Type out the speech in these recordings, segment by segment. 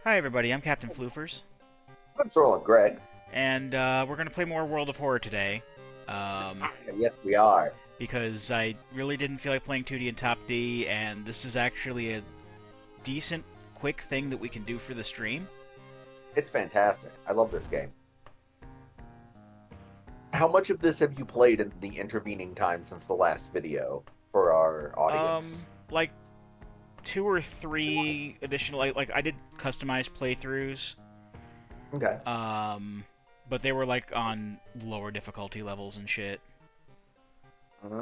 Hi everybody, I'm Captain Floofers, I'm Sorlin Greg. and we're gonna play more World of Horror today. Um, Yes, we are. because I really didn't feel like playing 2D and Top D, and this is actually a decent, quick thing that we can do for the stream. It's fantastic. I love this game. How much of this have you played in the intervening time since the last video for our audience? Like 2 or 3 additional, like I did customized playthroughs, Okay. um, but they were like on lower difficulty levels and shit.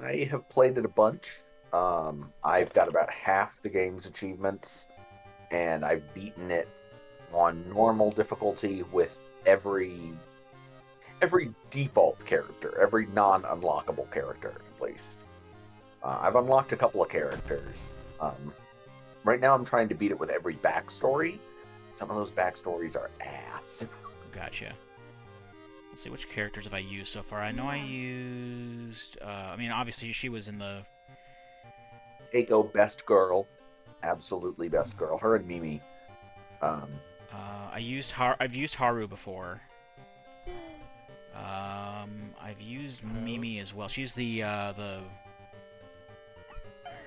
I have played it a bunch. I've got about half the game's achievements, and I've beaten it on normal difficulty with every default character, every non-unlockable character at least. I've unlocked a couple of characters. Right now, I'm trying to beat it with every backstory. Some of those backstories are ass. Gotcha. Let's see, which characters have I used so far? I know I used. I mean, obviously she was in the. Keiko, best girl, absolutely best girl. Her and Mimi. Um, I've used Haru before. I've used Mimi as well. She's the.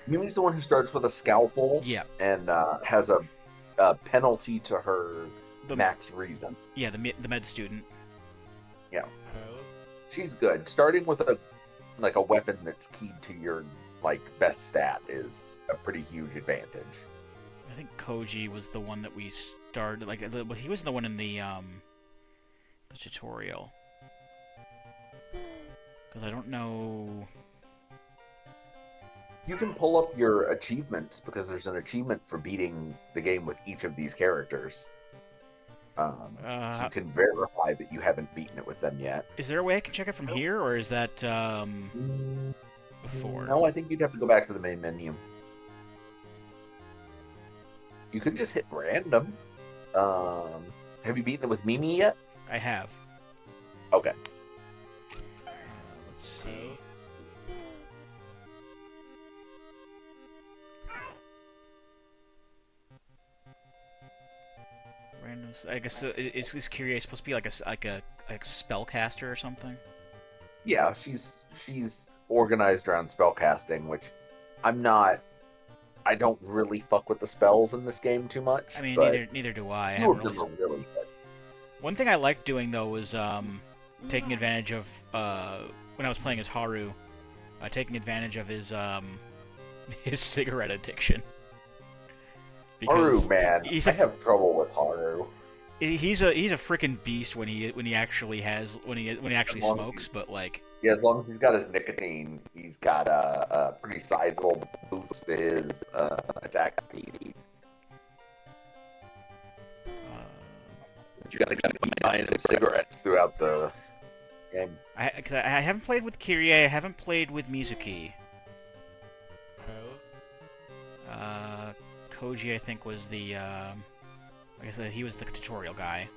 Mimi's the one who starts with a scalpel Yeah, and has a penalty to her the max reason. yeah the med student. Yeah, she's good. Starting with a weapon that's keyed to your best stat is a pretty huge advantage. I think Kouji was the one that we started. He was the one in the tutorial. Because I don't know. You can pull up your achievements because there's an achievement for beating the game with each of these characters. So you can verify that you haven't beaten it with them yet. Is there a way I can check it from here, or is that before? No, I think you'd have to go back to the main menu. You could just hit random. Have you beaten it with Mimi yet? I have. Okay. Let's see. Random. I guess is Kyrie supposed to be like a spellcaster or something? Yeah, she's organized around spellcasting, which I'm not. I don't really fuck with the spells in this game too much. I mean, but neither do I. I two haven't of them really. are really good. One thing I liked doing though was taking advantage of when I was playing as Haru, taking advantage of his his cigarette addiction. Haru, Because man, he's I a have trouble with Haru. he's a freaking beast when he actually As long as smokes. But like, Yeah, as long as he's got his nicotine, he's got a pretty sizable boost to his attack speed. But you gotta keep buying him cigarettes throughout the game. I haven't played with Kyrie. I haven't played with Mizuki. Kouji, I think, was the like I said, he was the tutorial guy.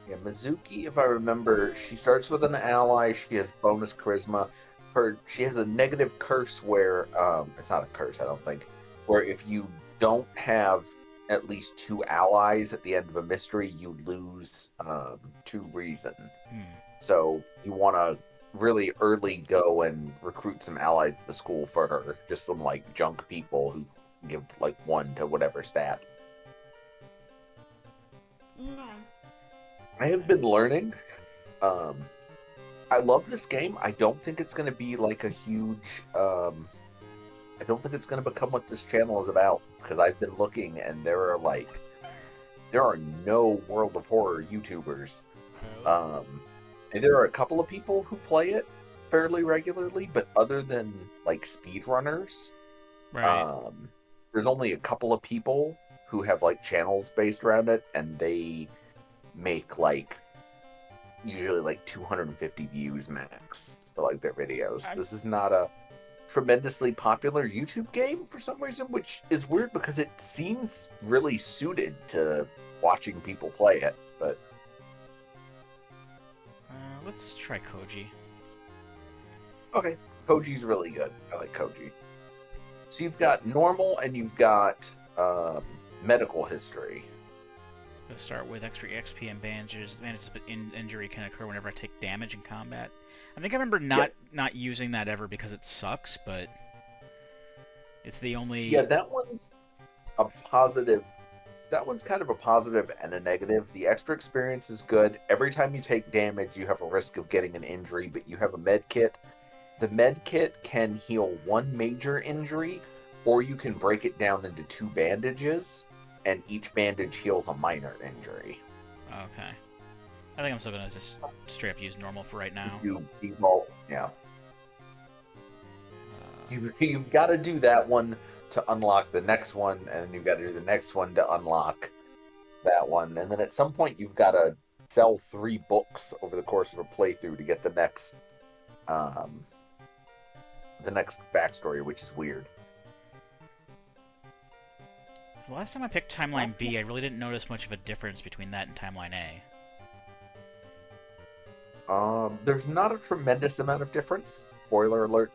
Yeah, Mizuki, if I remember, she starts with an ally. She has bonus charisma. She has a negative curse where it's not a curse, I don't think. Where if you don't have at least 2 allies at the end of a mystery, you lose 2 reason. Hmm. So you want to really early go and recruit some allies at the school for her. Just some junk people who give 1 to whatever stat. I have been learning. I love this game. I don't think it's going to be a huge. I don't think it's going to become what this channel is about because I've been looking and there are no World of Horror YouTubers. And there are a couple of people who play it fairly regularly, but other than speedrunners, Right. there's only a couple of people who have channels based around it, and they make usually 250 views max for their videos. I'm, This is not a tremendously popular YouTube game for some reason, which is weird because it seems really suited to watching people play it. But let's try Kouji. okay, Koji's really good. I like Kouji. So you've got normal and you've got medical history. Let's start with extra XP and bandages. Bandages, but injury can occur whenever I take damage in combat. I think I remember not using that ever because it sucks, but it's the only. Yeah, that one's a positive. That one's kind of a positive and a negative. The extra experience is good. Every time you take damage, you have a risk of getting an injury, but you have a med kit. The med kit can heal one major injury, or you can break it down into 2 bandages, and each bandage heals a minor injury. Okay. I think I'm still gonna just straight up use normal for right now. You evolve, yeah. You've got to do that one to unlock the next one, and you've got to do the next one to unlock that one, and then at some point you've got to sell 3 books over the course of a playthrough to get the next backstory, which is weird. The last time I picked Timeline B, I really didn't notice much of a difference between that and Timeline A. There's not a tremendous amount of difference. Spoiler alert,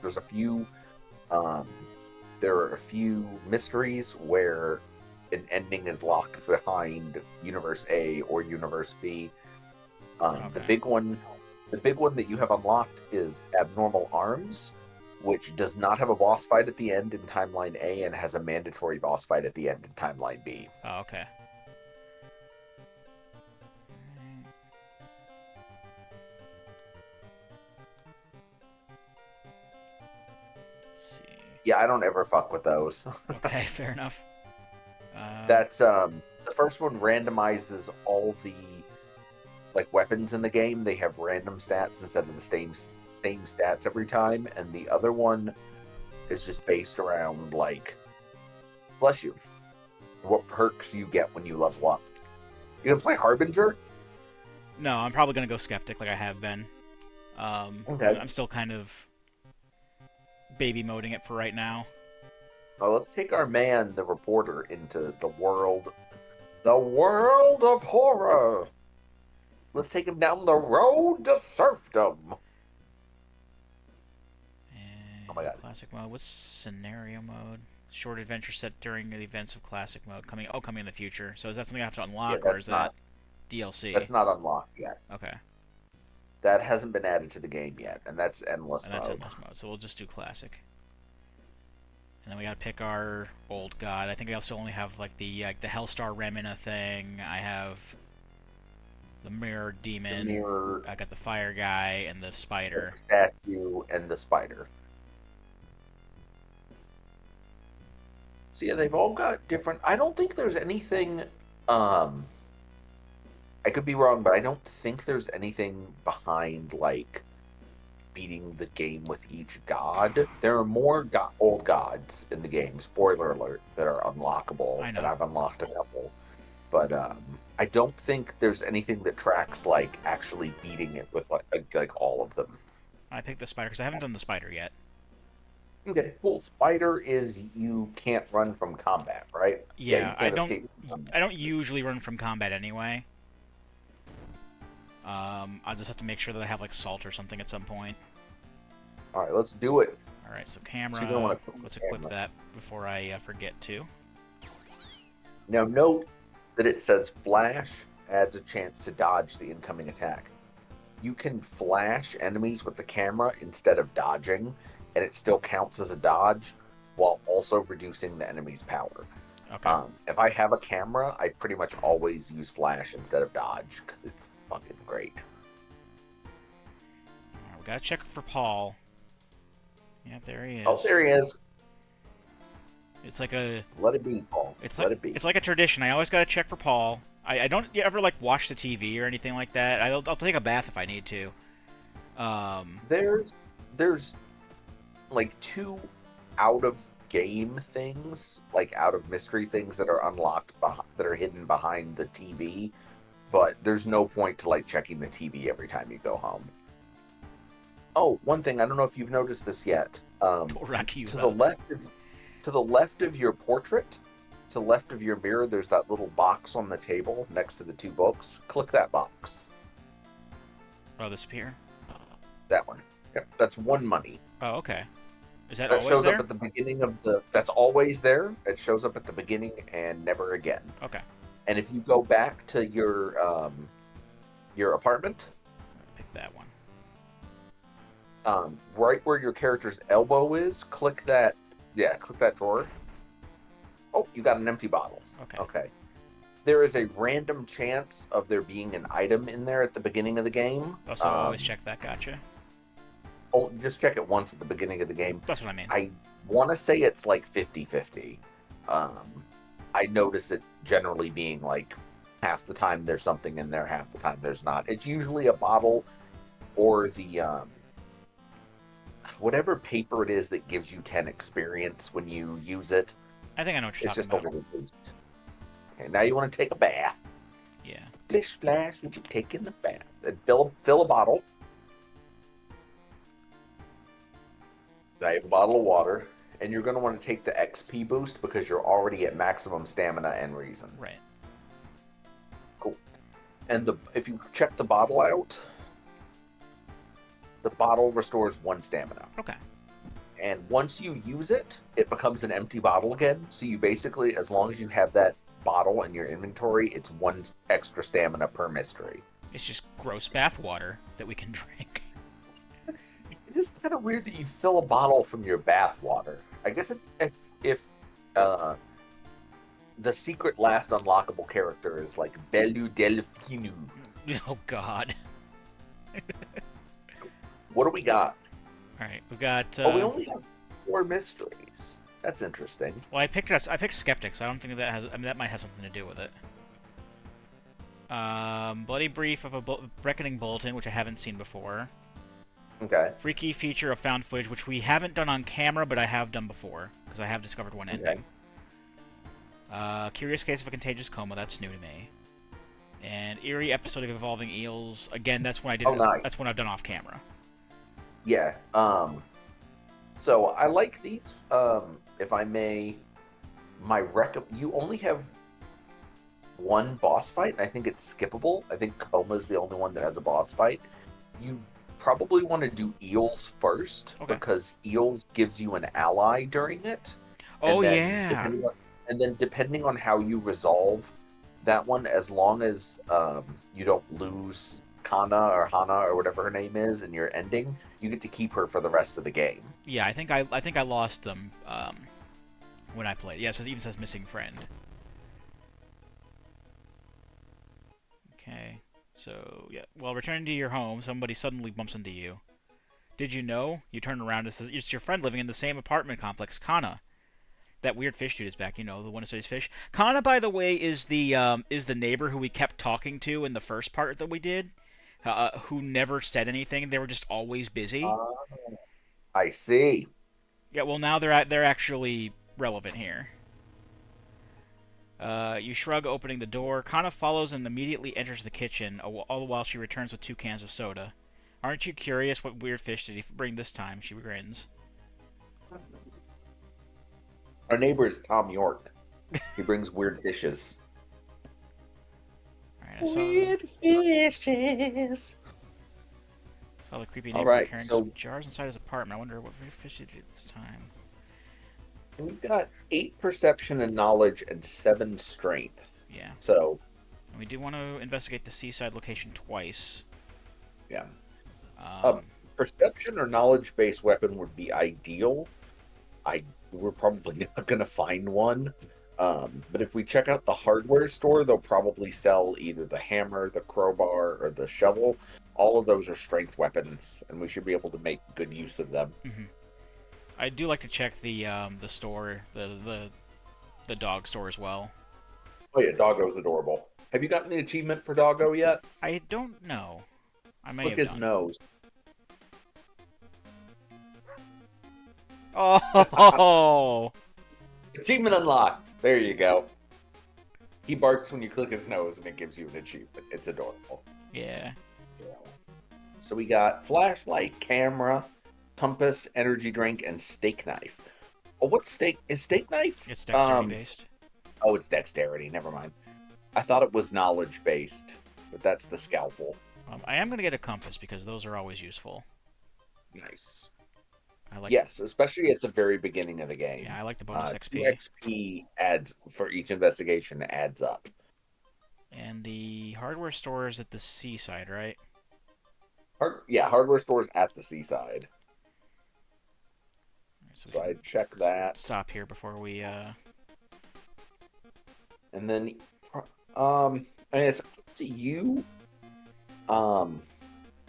there are a few mysteries where an ending is locked behind Universe A or Universe B. Okay. The big one that you have unlocked is Abnormal Arms, which does not have a boss fight at the end in Timeline A and has a mandatory boss fight at the end in Timeline B. Oh, okay. Yeah, I don't ever fuck with those. Okay, fair enough. That's the first one randomizes all the weapons in the game. They have random stats instead of the same stats every time, and the other one is just based around bless you, what perks you get when you level up. You gonna play Harbinger? No, I'm probably gonna go Skeptic like I have been. Okay. I'm still kind of baby moding it for right now. Well, let's take our man, the reporter, into the world of horror. Let's take him down the road to serfdom. And oh my god! Classic mode. What's scenario mode? Short adventure set during the events of classic mode. Coming in the future. So is that something I have to unlock, or is that DLC? That's not unlocked yet. Okay. That hasn't been added to the game yet, and that's endless mode. That's endless mode. So we'll just do classic. And then we gotta pick our old god. I think I also only have the Hellstar Remina thing. I have the Mirror Demon. I got the Fire Guy and the Spider. The statue and the Spider. So yeah, they've all got different. I don't think there's anything. I could be wrong, but I don't think there's anything behind beating the game with each god. There are more old gods in the game. Spoiler alert, that are unlockable. I know. And I've unlocked a couple, but I don't think there's anything that tracks actually beating it with all of them. I picked the Spider because I haven't done the Spider yet. Okay, cool. Spider is you can't run from combat, right? Yeah, I don't usually run from combat anyway. I'll just have to make sure that I have salt or something at some point. All right, let's do it. All right, so camera. So let's equip that before I forget to. Now note that it says flash adds a chance to dodge the incoming attack. You can flash enemies with the camera instead of dodging, and it still counts as a dodge while also reducing the enemy's power. Okay. If I have a camera, I pretty much always use flash instead of dodge because it's fucking great. Right, we gotta check for Paul. Yep, there he is. Oh, there he is. It's like a. Let it be, Paul. Let it be. It's like a tradition. I always gotta check for Paul. I don't ever watch the TV or anything like that. I'll take a bath if I need to. There's 2 out of game things, out of mystery things that are unlocked that are hidden behind the TV, but there's no point to checking the TV every time you go home. Oh, one thing, I don't know if you've noticed this yet. To the left of your portrait, to the left of your mirror, there's that little box on the table next to the 2 books. Click that box. Oh, this appear? That one. Yep, that's 1 money. Oh, okay. Is that That always shows up there? at the beginning of the. That's always there. It shows up at the beginning and never again. Okay. And if you go back to your apartment, Pick that one. right where your character's elbow is, click that. Yeah, click that drawer. Oh, you got an empty bottle. Okay. Okay. There is a random chance of there being an item in there at the beginning of the game. Also, always check that. Gotcha. Oh, just check it once at the beginning of the game. That's what I mean. I want to say it's like 50-50. I notice it generally being like half the time there's something in there, half the time there's not. It's usually a bottle or the whatever paper it is that gives you 10 experience when you use it. I think I know what you're It's talking just a about. little boost. Okay, now you want to take a bath. Yeah. Splish splash, you'll be taking a bath. And fill a bottle. Now you have a bottle of water, and you're going to want to take the XP boost because you're already at maximum stamina and reason. Right. Cool. And if you check the bottle out, the bottle restores 1 stamina. Okay. And once you use it, it becomes an empty bottle again. So you basically, as long as you have that bottle in your inventory, it's 1 extra stamina per mystery. It's just gross bath water that we can drink. It is kind of weird that you fill a bottle from your bath water. I guess if the secret last unlockable character is like Belu Delfinu. Oh God. What do we got? All right, we got. We only have 4 mysteries. That's interesting. Well, I picked Skeptic, so I don't think that has. I mean, that might have something to do with it. Bloody brief of a reckoning bulletin, which I haven't seen before. Okay. Freaky feature of found footage, which we haven't done on camera, but I have done before because I have discovered one ending. Curious case of a contagious coma. That's new to me. And eerie episode of evolving eels. Again, that's when I did. Oh, nice. That's when I've done off camera. Yeah. So I like these. If I may, you only have 1 boss fight, and I think it's skippable. I think Coma's the only one that has a boss fight. You probably want to do eels first, Okay. because eels gives you an ally during it. Oh, and yeah. then depending on how you resolve that one, as long as you don't lose Kana or Hana or whatever her name is in your ending, you get to keep her for the rest of the game. Yeah, I think I lost them when I played. Yeah, so it even says missing friend. Okay. So, yeah. While returning to your home, somebody suddenly bumps into you. Did you know? You turn around and says, it's your friend living in the same apartment complex, Kana. That weird fish dude is back, you know, the one who studies fish. Kana, by the way, is the neighbor who we kept talking to in the first part that we did, who never said anything. They were just always busy. I see. Yeah, well, now they're actually relevant here. You shrug, opening the door. Kana follows and immediately enters the kitchen, all the while she returns with 2 cans of soda. Aren't you curious what weird fish did he bring this time? She grins. Our neighbor is Tom York. He brings weird dishes. Alright, Weird fishes. Saw the creepy neighbor Alright, carrying so some jars inside his apartment. I wonder what weird fish did he do this time. we've got 8 perception and knowledge and 7 strength. Yeah. So And we do want to investigate the seaside location twice. yeah. Um, Perception or knowledge-based weapon would be ideal. We're probably not going to find one. But if we check out the hardware store, they'll probably sell either the hammer, the crowbar, or the shovel. All of those are strength weapons, and we should be able to make good use of them. mm-hmm. I do like to check the store, the dog store as well. Oh yeah, Doggo's adorable. Have you gotten the achievement for Doggo yet? I don't know. I may Look have his done. nose. Oh! Achievement unlocked. There you go. He barks when you click his nose, and it gives you an achievement. It's adorable. Yeah. So we got flashlight, camera, compass, energy drink, and steak knife. Oh, what's steak? Is steak knife? It's dexterity based. Oh, it's dexterity. Never mind. I thought it was knowledge based, but that's the scalpel. I am going to get a compass because those are always useful. Nice. I like, Yes, especially at the very beginning of the yeah, game. I like the bonus 2 XP. XP adds for each investigation adds up. And the hardware store is at the seaside, right? Hardware stores at the seaside. Alright, so we So can I check that, stop here before we, and then, and it's up to you. Um,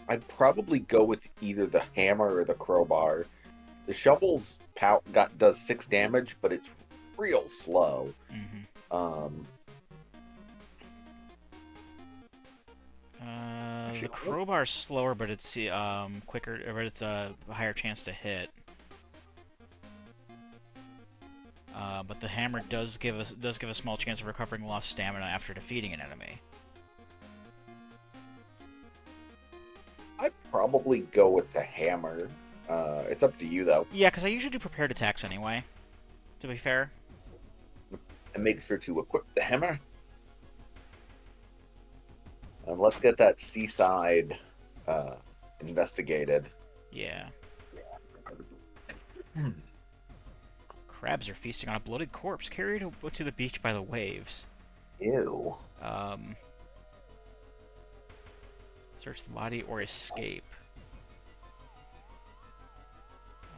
I'd probably go with either the hammer or the crowbar. The shovel's does 6 damage, but it's real slow. mhm. Um, The actually, crowbar's slower, but it's quicker, or it's a higher chance to hit. But the hammer does give a small chance of recovering lost stamina after defeating an enemy. I'd probably go with the hammer. It's up to you though, Yeah, because I usually do prepared attacks anyway. To be fair. and make sure to equip the hammer. And let's get that seaside investigated. Yeah. Crabs are feasting on a bloated corpse carried to the beach by the waves. Ew. Search the body or escape.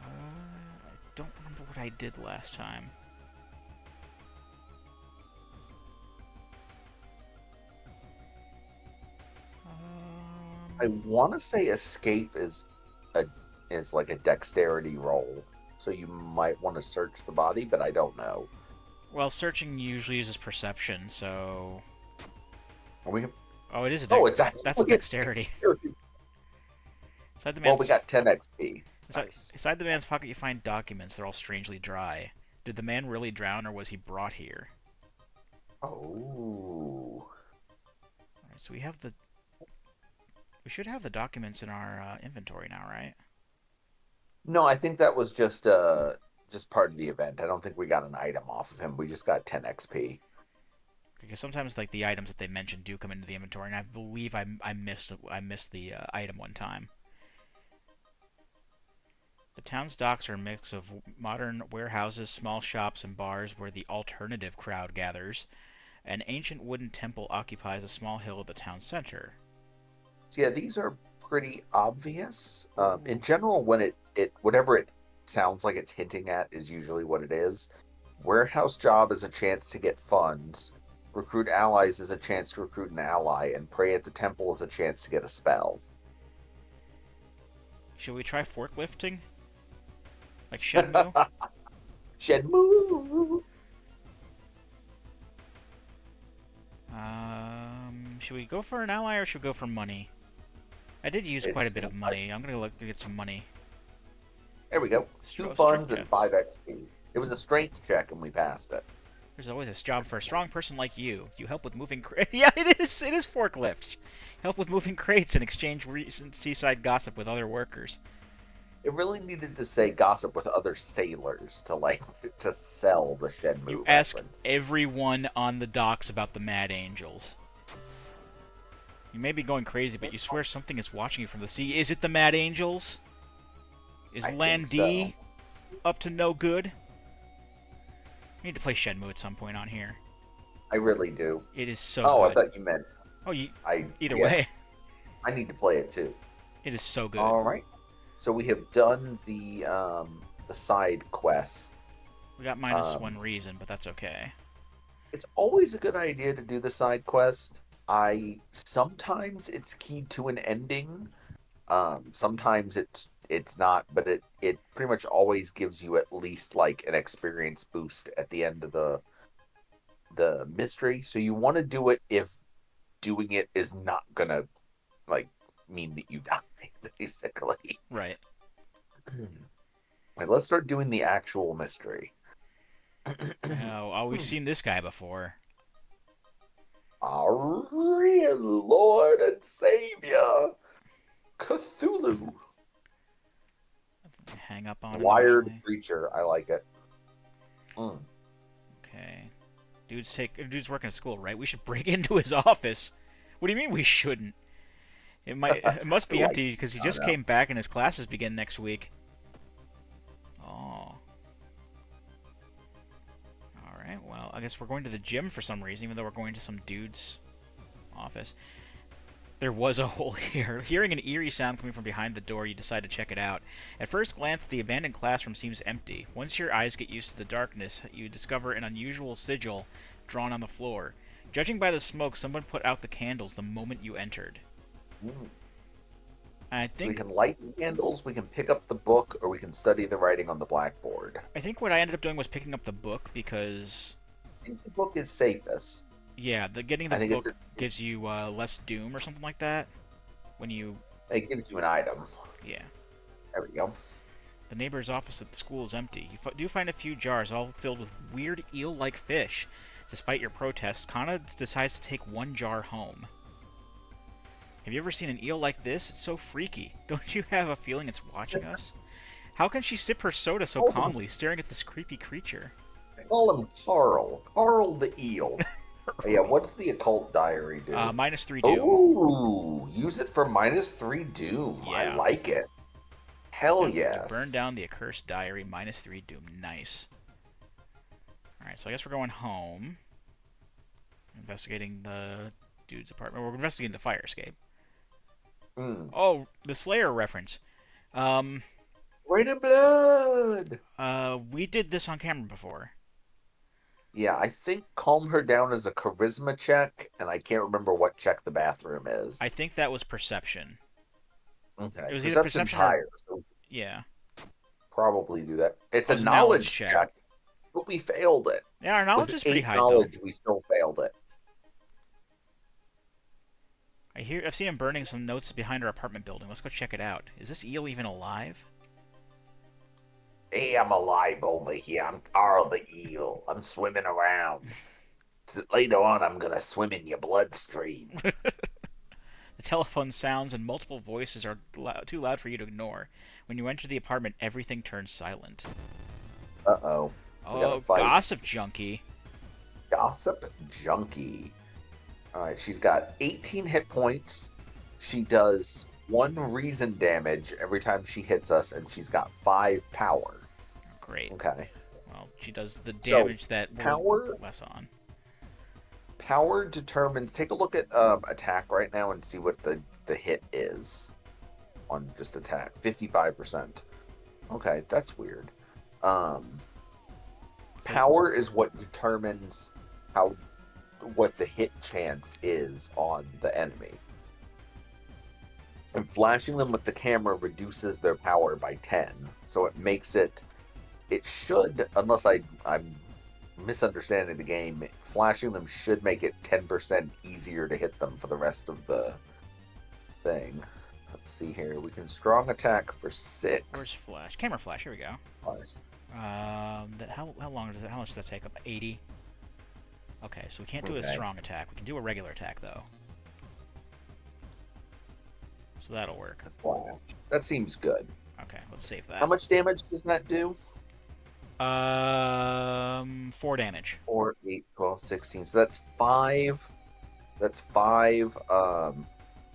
I don't remember what I did last time. I want to say escape is like a dexterity roll, so you might want to search the body, but I don't know. Well, searching usually uses perception, so... Are we? Oh, it is a Oh, it's that's a actually dexterity. Inside the Well, man's... we got 10 XP. Nice. Inside the man's pocket you find documents. They're all strangely dry. Did the man really drown, or was he brought here? Oh. Alright, so we have the... We should have the documents in our inventory now, right? No, I think that was just part of the event. I don't think we got an item off of him. We just got 10 XP. Because sometimes like the items that they mentioned do come into the inventory, and I believe I missed the item one time. The town's docks are a mix of modern warehouses, small shops, and bars where the alternative crowd gathers. An ancient wooden temple occupies a small hill at the town center. So yeah, these are pretty obvious. In general, when whatever it sounds like it's hinting at is usually what it is. Warehouse job is a chance to get funds. Recruit allies is a chance to recruit an ally, and pray at the temple is a chance to get a spell. Should we try forklifting? Like Shenmue? Shenmue! Should we go for an ally or should we go for money? I did use quite a bit of money. I'm gonna look to get some money. There we go. 2 funds and 5 XP. It was a strength check and we passed it. There's always this job for a strong person like you. You help with moving crates. Yeah, it is. It is forklifts. Help with moving crates and exchange recent seaside gossip with other workers. It really needed to say gossip with other sailors to sell the Shenmue You reference. ask everyone on the docks about the Mad Angels. You may be going crazy, but you swear something is watching you from the sea. Is it the Mad Angels? Is Land D up to no good? I need to play Shenmue at some point on here. I really do. It is so good. I thought you meant... Oh, either way. I need to play it too. It is so good. All right. So we have done the side quest. We got -1 reason, but that's okay. It's always a good idea to do the side quest. Sometimes it's keyed to an ending. Sometimes it's not, but it pretty much always gives you at least like an experience boost at the end of the mystery. So you want to do it if doing it is not gonna like mean that you die, basically. Right. Right, let's start doing the actual mystery. Oh, we've seen this guy before. Our real Lord and Savior, Cthulhu. Hang up on him. Wired creature. I like it. Okay. Dude's working at school, right? We should break into his office. What do you mean we shouldn't? It must be empty because he just came back and his classes begin next week. I guess we're going to the gym for some reason, even though we're going to some dude's office. There was a hole here. Hearing an eerie sound coming from behind the door, you decide to check it out. At first glance, the abandoned classroom seems empty. Once your eyes get used to the darkness, you discover an unusual sigil drawn on the floor. Judging by the smoke, someone put out the candles the moment you entered. Ooh. I So we think can light the candles, we can pick up the book, or we can study the writing on the blackboard. what I ended up doing was picking up the book because, I think the book is safest. yeah, getting the I think book gives you less doom or something like that when you, it gives you an item. yeah. There we go. The neighbor's office at the school is empty. You do find a few jars, all filled with weird eel-like fish. Despite your protests, Kana decides to take one jar home. Have you ever seen an eel like this? It's so freaky. Don't you have a feeling it's watching us? How can she sip her soda so calmly, staring at this creepy creature? I call him Carl. Carl the eel. Yeah, what's the occult diary do? -3 doom. Ooh, use it for -3 doom. Yeah. I like it. Hell You yes. burn down the accursed diary, -3 doom. Nice. Alright, so I guess we're going home. Investigating the dude's apartment. We're investigating the fire escape. Oh, the Slayer reference. Rain of Blood! We did this on camera before. Yeah, I think calm her down is a charisma check, and I can't remember what check the bathroom is. I think that was perception. Okay. It was either Perception's perception or... higher, so Yeah. probably do that. It's Oh, a knowledge check, but we failed it. Yeah, our knowledge With is pretty 8 high, knowledge, though. we still failed it. I've seen him burning some notes behind our apartment building. Let's go check it out. Is this eel even alive? Hey, I'm alive over here. I'm Carl the eel. I'm swimming around. Later on, I'm gonna swim in your bloodstream. The telephone sounds and multiple voices are too loud for you to ignore. When you enter the apartment, everything turns silent. Uh-oh. Oh, gossip junkie. Gossip junkie. Alright, she's got 18 hit points. She does 1 reason damage every time she hits us, and she's got 5 power. Great. Okay. Well, she does the damage that power less on. Power determines. Take a look at attack right now and see what the hit is on just attack. 55%. Okay, that's weird. Power is what determines what the hit chance is on the enemy. And flashing them with the camera reduces their power by 10. So it makes it should, unless I'm misunderstanding the game, flashing them should make it 10% easier to hit them for the rest of the thing. Let's see here. We can strong attack for 6. Where's flash? Camera flash. Here we go. Nice. How long does it? How much does that take up? 80. Okay, so we can't do a strong attack. We can do a regular attack though. So that'll work. Flash. That seems good. Okay, let's save that. How much damage does that do? 4 damage. 4, 8, 12, 16. So that's 5. That's 5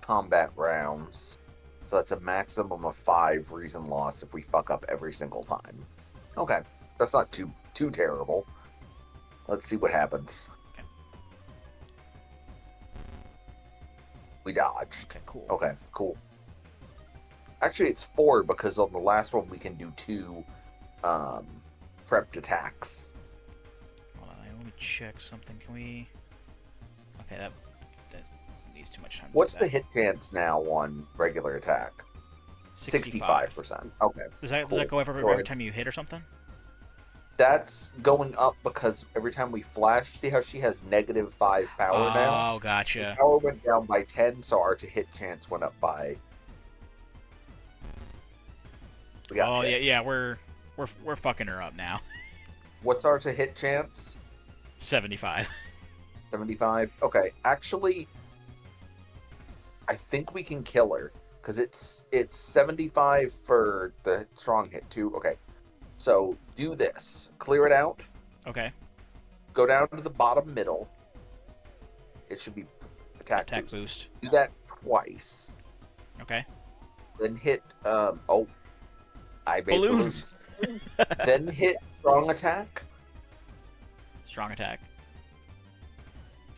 combat rounds. So that's a maximum of 5 reason loss if we fuck up every single time. Okay, that's not too terrible. Let's see what happens. Okay. We dodged. Okay, cool. Okay, cool. Actually, it's 4 because on the last one we can do 2 prepped attacks. Hold on, let me check something. Can we? Okay, that needs too much time. What's the hit chance now on regular attack? 65%. Okay. Does that go every time you hit or something? That's going up because every time we flash, see how she has -5 power now? Oh, gotcha. The power went down by 10, so our to-hit chance went up by... yeah, we're fucking her up now. What's our to-hit chance? 75. 75? Okay, actually, I think we can kill her, because it's 75 for the strong hit, too. Okay, so do this. Clear it out. Okay. Go down to the bottom middle. It should be attack boost. Do that twice. Okay. Then hit, I made balloons. Balloons. Then hit strong attack. Strong attack.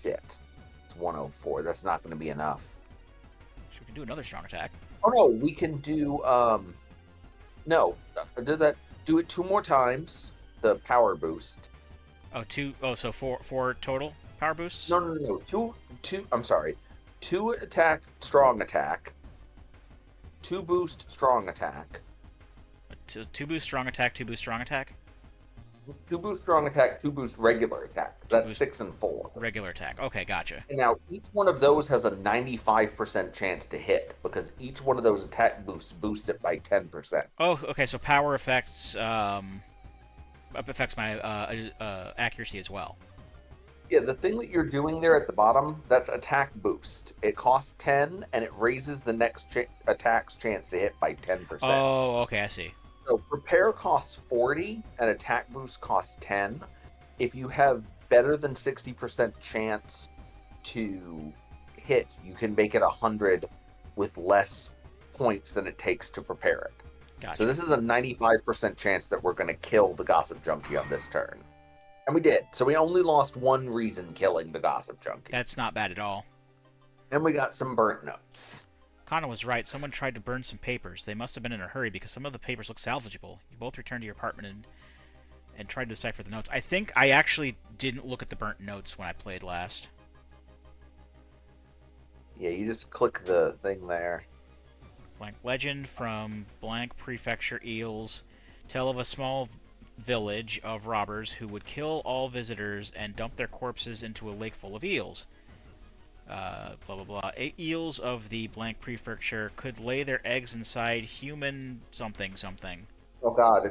Shit. It's 104. That's not going to be enough. So we can do another strong attack. Oh no, we can do no, do that. Do it 2 more times. The power boost. Oh, two. Oh, so four total power boosts. No. Two. I'm sorry. 2 attack, strong attack. 2 boost, strong attack. Two boost strong attack. 2 boost strong attack. 2 boost, strong attack. 2 boost, regular attack. So that's boost 6 and 4. Regular attack. Okay, gotcha. And now each one of those has a 95% chance to hit because each one of those attack boosts it by 10%. Oh, okay. So power affects affects my accuracy as well. Yeah, the thing that you're doing there at the bottom, that's attack boost. It costs 10, and it raises the next attack's chance to hit by 10%. Oh, okay, I see. So prepare costs 40, and attack boost costs 10. If you have better than 60% chance to hit, you can make it 100 with less points than it takes to prepare it. Gotcha. So this is a 95% chance that we're going to kill the Gossip Junkie on this turn. And we did. So we only lost 1 reason killing the Gossip Junkie. That's not bad at all. And we got some burnt notes. Connor was right. Someone tried to burn some papers. They must have been in a hurry because some of the papers look salvageable. You both returned to your apartment and tried to decipher the notes. I think I actually didn't look at the burnt notes when I played last. Yeah, you just click the thing there. Blank legend from blank prefecture eels tell of a small village of robbers who would kill all visitors and dump their corpses into a lake full of eels. Blah blah blah. Eels of the blank prefecture could lay their eggs inside human something something. Oh god,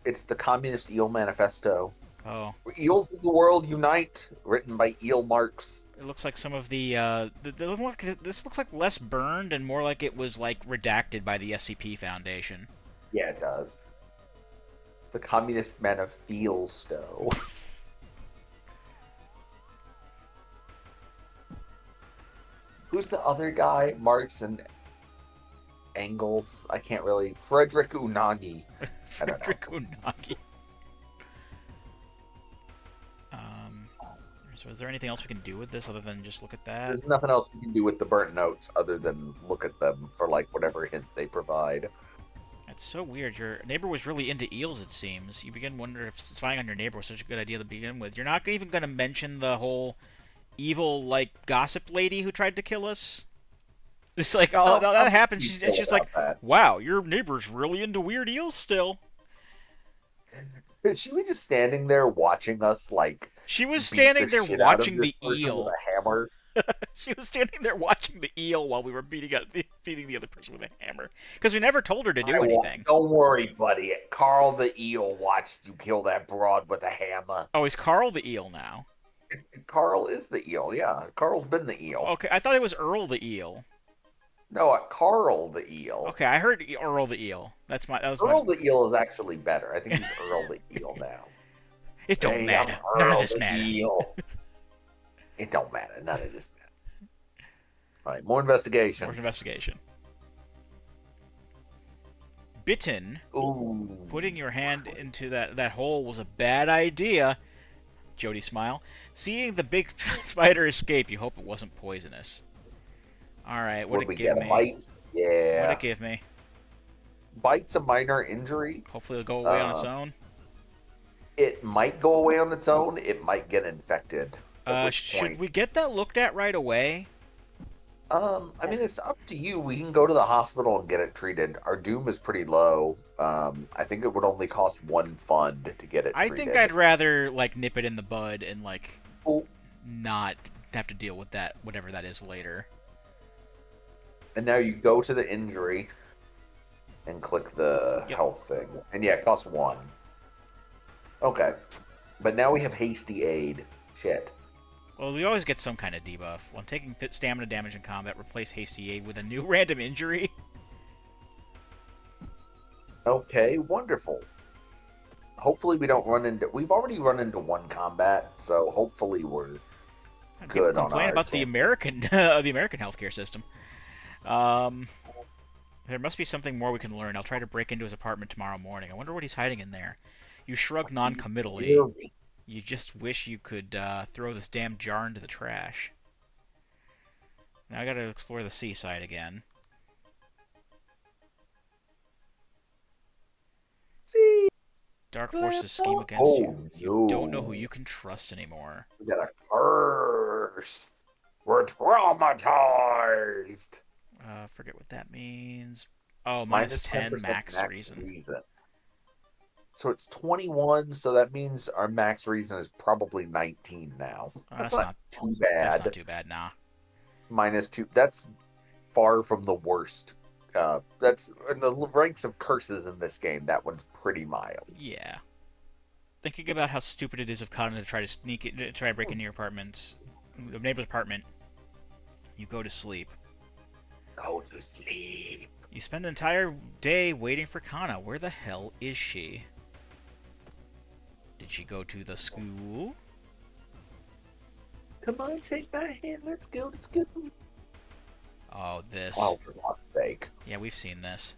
it's the Communist Eel Manifesto. Oh. Eels of the World Unite, written by Eel Marx. It looks like some of this looks like less burned and more like it was like redacted by the SCP Foundation. Yeah, it does. The Communist Manifesto. Who's the other guy? Marx and Engels? I can't really... Frederick Unagi. Frederick Unagi. So is there anything else we can do with this other than just look at that? There's nothing else we can do with the burnt notes other than look at them for, like, whatever hint they provide. That's so weird. Your neighbor was really into eels, it seems. You begin to wonder if spying on your neighbor was such a good idea to begin with. You're not even going to mention the whole evil, like, gossip lady who tried to kill us? It's like, oh, that happens. She's just like, wow, your neighbor's really into weird eels still. She was just standing there watching us, like... She was standing there watching the eel. With a hammer. She was standing there watching the eel while we were beating the other person with a hammer. Because we never told her to do anything. Don't worry, buddy. Carl the eel watched you kill that broad with a hammer. Oh, is Carl the eel now? Carl is the eel, yeah. Carl's been the eel. Okay, I thought it was Earl the eel. No, Carl the eel. Okay, I heard Earl the eel. Earl the eel is actually better. I think he's Earl the eel now. It don't matter. None of this matters. It don't matter. None of this matters. All right, more investigation. More investigation. Bitten. Ooh. Putting your hand into that hole was a bad idea. Jody smile. Seeing the big spider escape, you hope it wasn't poisonous. All right, what'd it give me? Bite? Yeah. What'd it give me? Bite's a minor injury. Hopefully it'll go away on its own. It might go away on its own. It might get infected. Should we get that looked at right away? I mean, it's up to you. We can go to the hospital and get it treated. Our doom is pretty low. I think it would only cost 1 fund to get it treated. I think I'd rather, like, nip it in the bud and, like, not have to deal with that, whatever that is, later. And now you go to the injury and click the health thing. And yeah, it costs 1. Okay. But now we have hasty aid. Shit. Well, we always get some kind of debuff. When taking stamina damage in combat, replace hasty aid with a new random injury. Okay, wonderful. Hopefully we don't run into... We've already run into 1 combat, so hopefully we're good on our complain about the American healthcare system. There must be something more we can learn. I'll try to break into his apartment tomorrow morning. I wonder what he's hiding in there. You shrug non-committally. You just wish you could throw this damn jar into the trash. Now I gotta explore the seaside again. See, Dark forces scheme oh against you. You don't know who no, you can trust anymore. we got a curse. We're traumatized. Forget what that means. Oh, minus Minus 10 10% max max reason. reason. So it's 21, so that means our max reason is probably 19 now. That's That's not not too that's not bad. too bad, nah. Minus 2. That's far from the worst. That's in the ranks of curses in this game. That one's pretty mild. Yeah. Thinking about how stupid it is of Kana to try to sneak it, to try to break into your apartment's, the neighbor's apartment. You go to sleep. Go to sleep. You spend an entire day waiting for Kana. Where the hell is she? Did she go to the school? Come on, take my hand. Let's go to school. Oh, this. Oh, for fuck's sake. Yeah, we've seen this.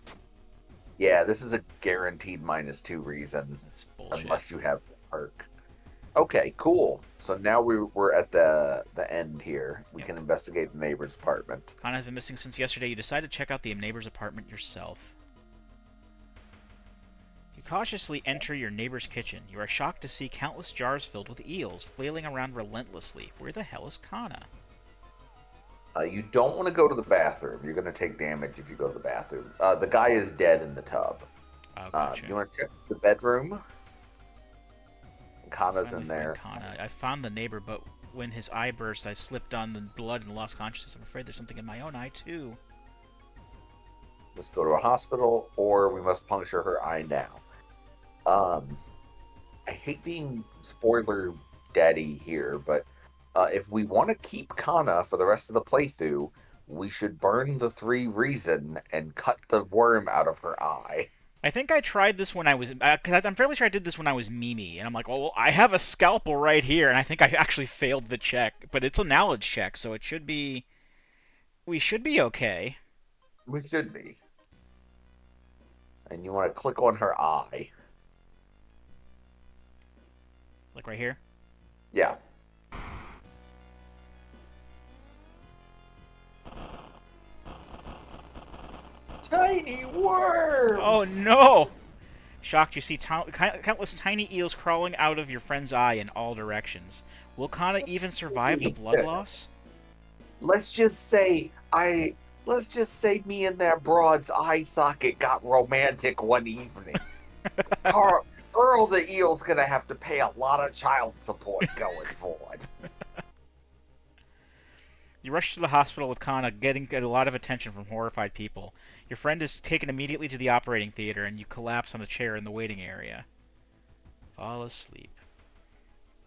Yeah, this is a guaranteed minus 2 reason. That's bullshit. Unless you have the perk. Okay, cool. So now we're at the end here. We Yep. can investigate the neighbor's apartment. Kana has been missing since yesterday. You decide to check out the neighbor's apartment yourself. You cautiously enter your neighbor's kitchen. You are shocked to see countless jars filled with eels flailing around relentlessly. Where the hell is Kana? You don't want to go to the bathroom. You're going to take damage if you go to the bathroom. The guy is dead in the tub. Oh, gotcha. You want to check the bedroom? Kana's Finally in there. find Kana. I found the neighbor, but when his eye burst, I slipped on the blood and lost consciousness. I'm afraid there's something in my own eye, too. Let's go to a hospital, or we must puncture her eye now. I hate being spoiler daddy here, but if we want to keep Kana for the rest of the playthrough, we should burn the 3 reason and cut the worm out of her eye. I think I tried this when I was, because I'm fairly sure I did this when I was Mimi, and I'm like, well, I have a scalpel right here, and I think I actually failed the check, but it's a knowledge check, so it should be, we should be okay. We should be. And you want to click on her eye. Like right here. Yeah. Tiny worms! Oh no! Shocked, you see countless tiny eels crawling out of your friend's eye in all directions. Will Kana even survive the blood loss? Let's just say me and that broad's eye socket got romantic one evening. Earl the Eel's gonna have to pay a lot of child support going forward. You rush to the hospital with Kana, getting a lot of attention from horrified people. Your friend is taken immediately to the operating theater, and you collapse on a chair in the waiting area. Fall asleep.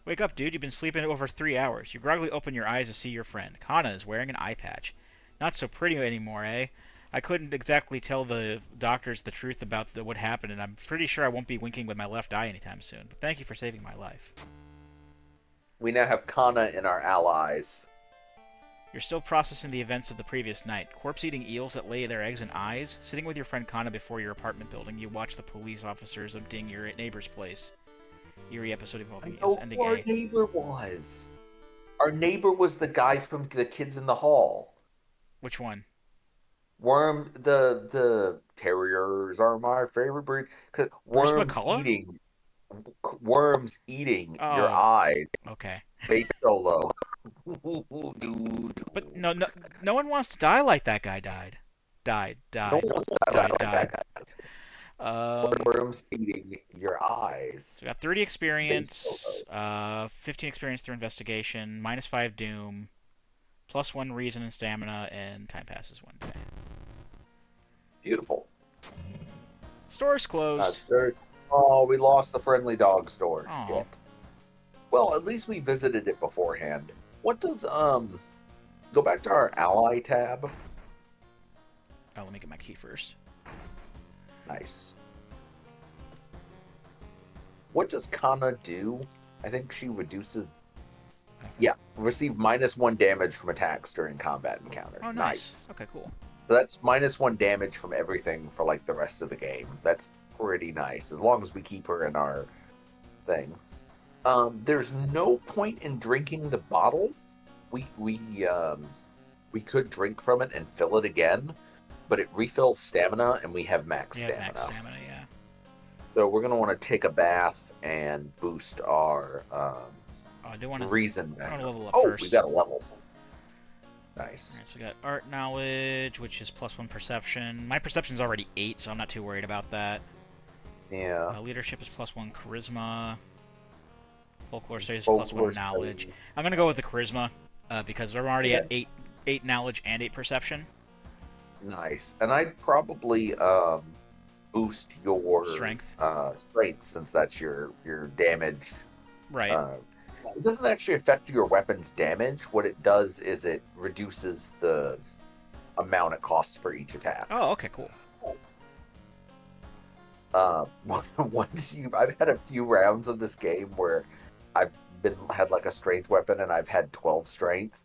Wake up, dude. You've been sleeping over 3 hours. You groggily open your eyes to see your friend. Kana is wearing an eye patch. Not so pretty anymore, eh? I couldn't exactly tell the doctors the truth about what happened, and I'm pretty sure I won't be winking with my left eye anytime soon. But thank you for saving my life. We now have Kana in our allies. You're still processing the events of the previous night. Corpse-eating eels that lay their eggs in eyes. Sitting with your friend Kana before your apartment building, you watch the police officers emptying your neighbor's place. Eerie episode evolving is ending Our A. neighbor was. Our neighbor was the guy from the Kids in the Hall. Which one? The terriers are my favorite breed. 'Cause Bruce McCullough? worms eating your Oh, eyes. okay. Bass solo. But no one wants to die like that guy died. Died. No one wants to die like that guy. Um, Worms eating your eyes. so we got 30 Bass experience, solo. 15 experience through investigation, minus 5 doom, plus 1 reason and stamina, and time passes 1 day. Beautiful. Store's closed. Oh, we lost the friendly dog store. Aw. Shit. Well, at least we visited it beforehand. What does go back to our ally tab? Oh, let me get my key first. Nice. What does Kana do? I think she reduces. Yeah, receive -1 damage from attacks during combat encounters. Oh, nice. Okay, cool. So that's -1 damage from everything for like the rest of the game. That's pretty nice, as long as we keep her in our thing. There's no point in drinking the bottle. We could drink from it and fill it again, but it refills stamina, and we have max We have max stamina. stamina, yeah. So we're gonna want to take a bath and boost our Oh, I do want to. reason I back want to up. level up Oh, first. we got a level. Nice. Alright, so we got art knowledge, which is +1 perception. My perception's already 8, so I'm not too worried about that. Yeah. Leadership is +1 charisma. Folklore studies is Folklore +1 knowledge. studies. I'm gonna go with the charisma because I'm already at Okay. 8 knowledge and 8 perception. Nice. And I'd probably boost your Strength. strength, since that's your damage. Right. Uh, it doesn't actually affect your weapon's damage. What it does is it reduces the amount it costs for each attack. Oh, okay, cool. I've had a few rounds of this game where I've had like a strength weapon and I've had 12 strength,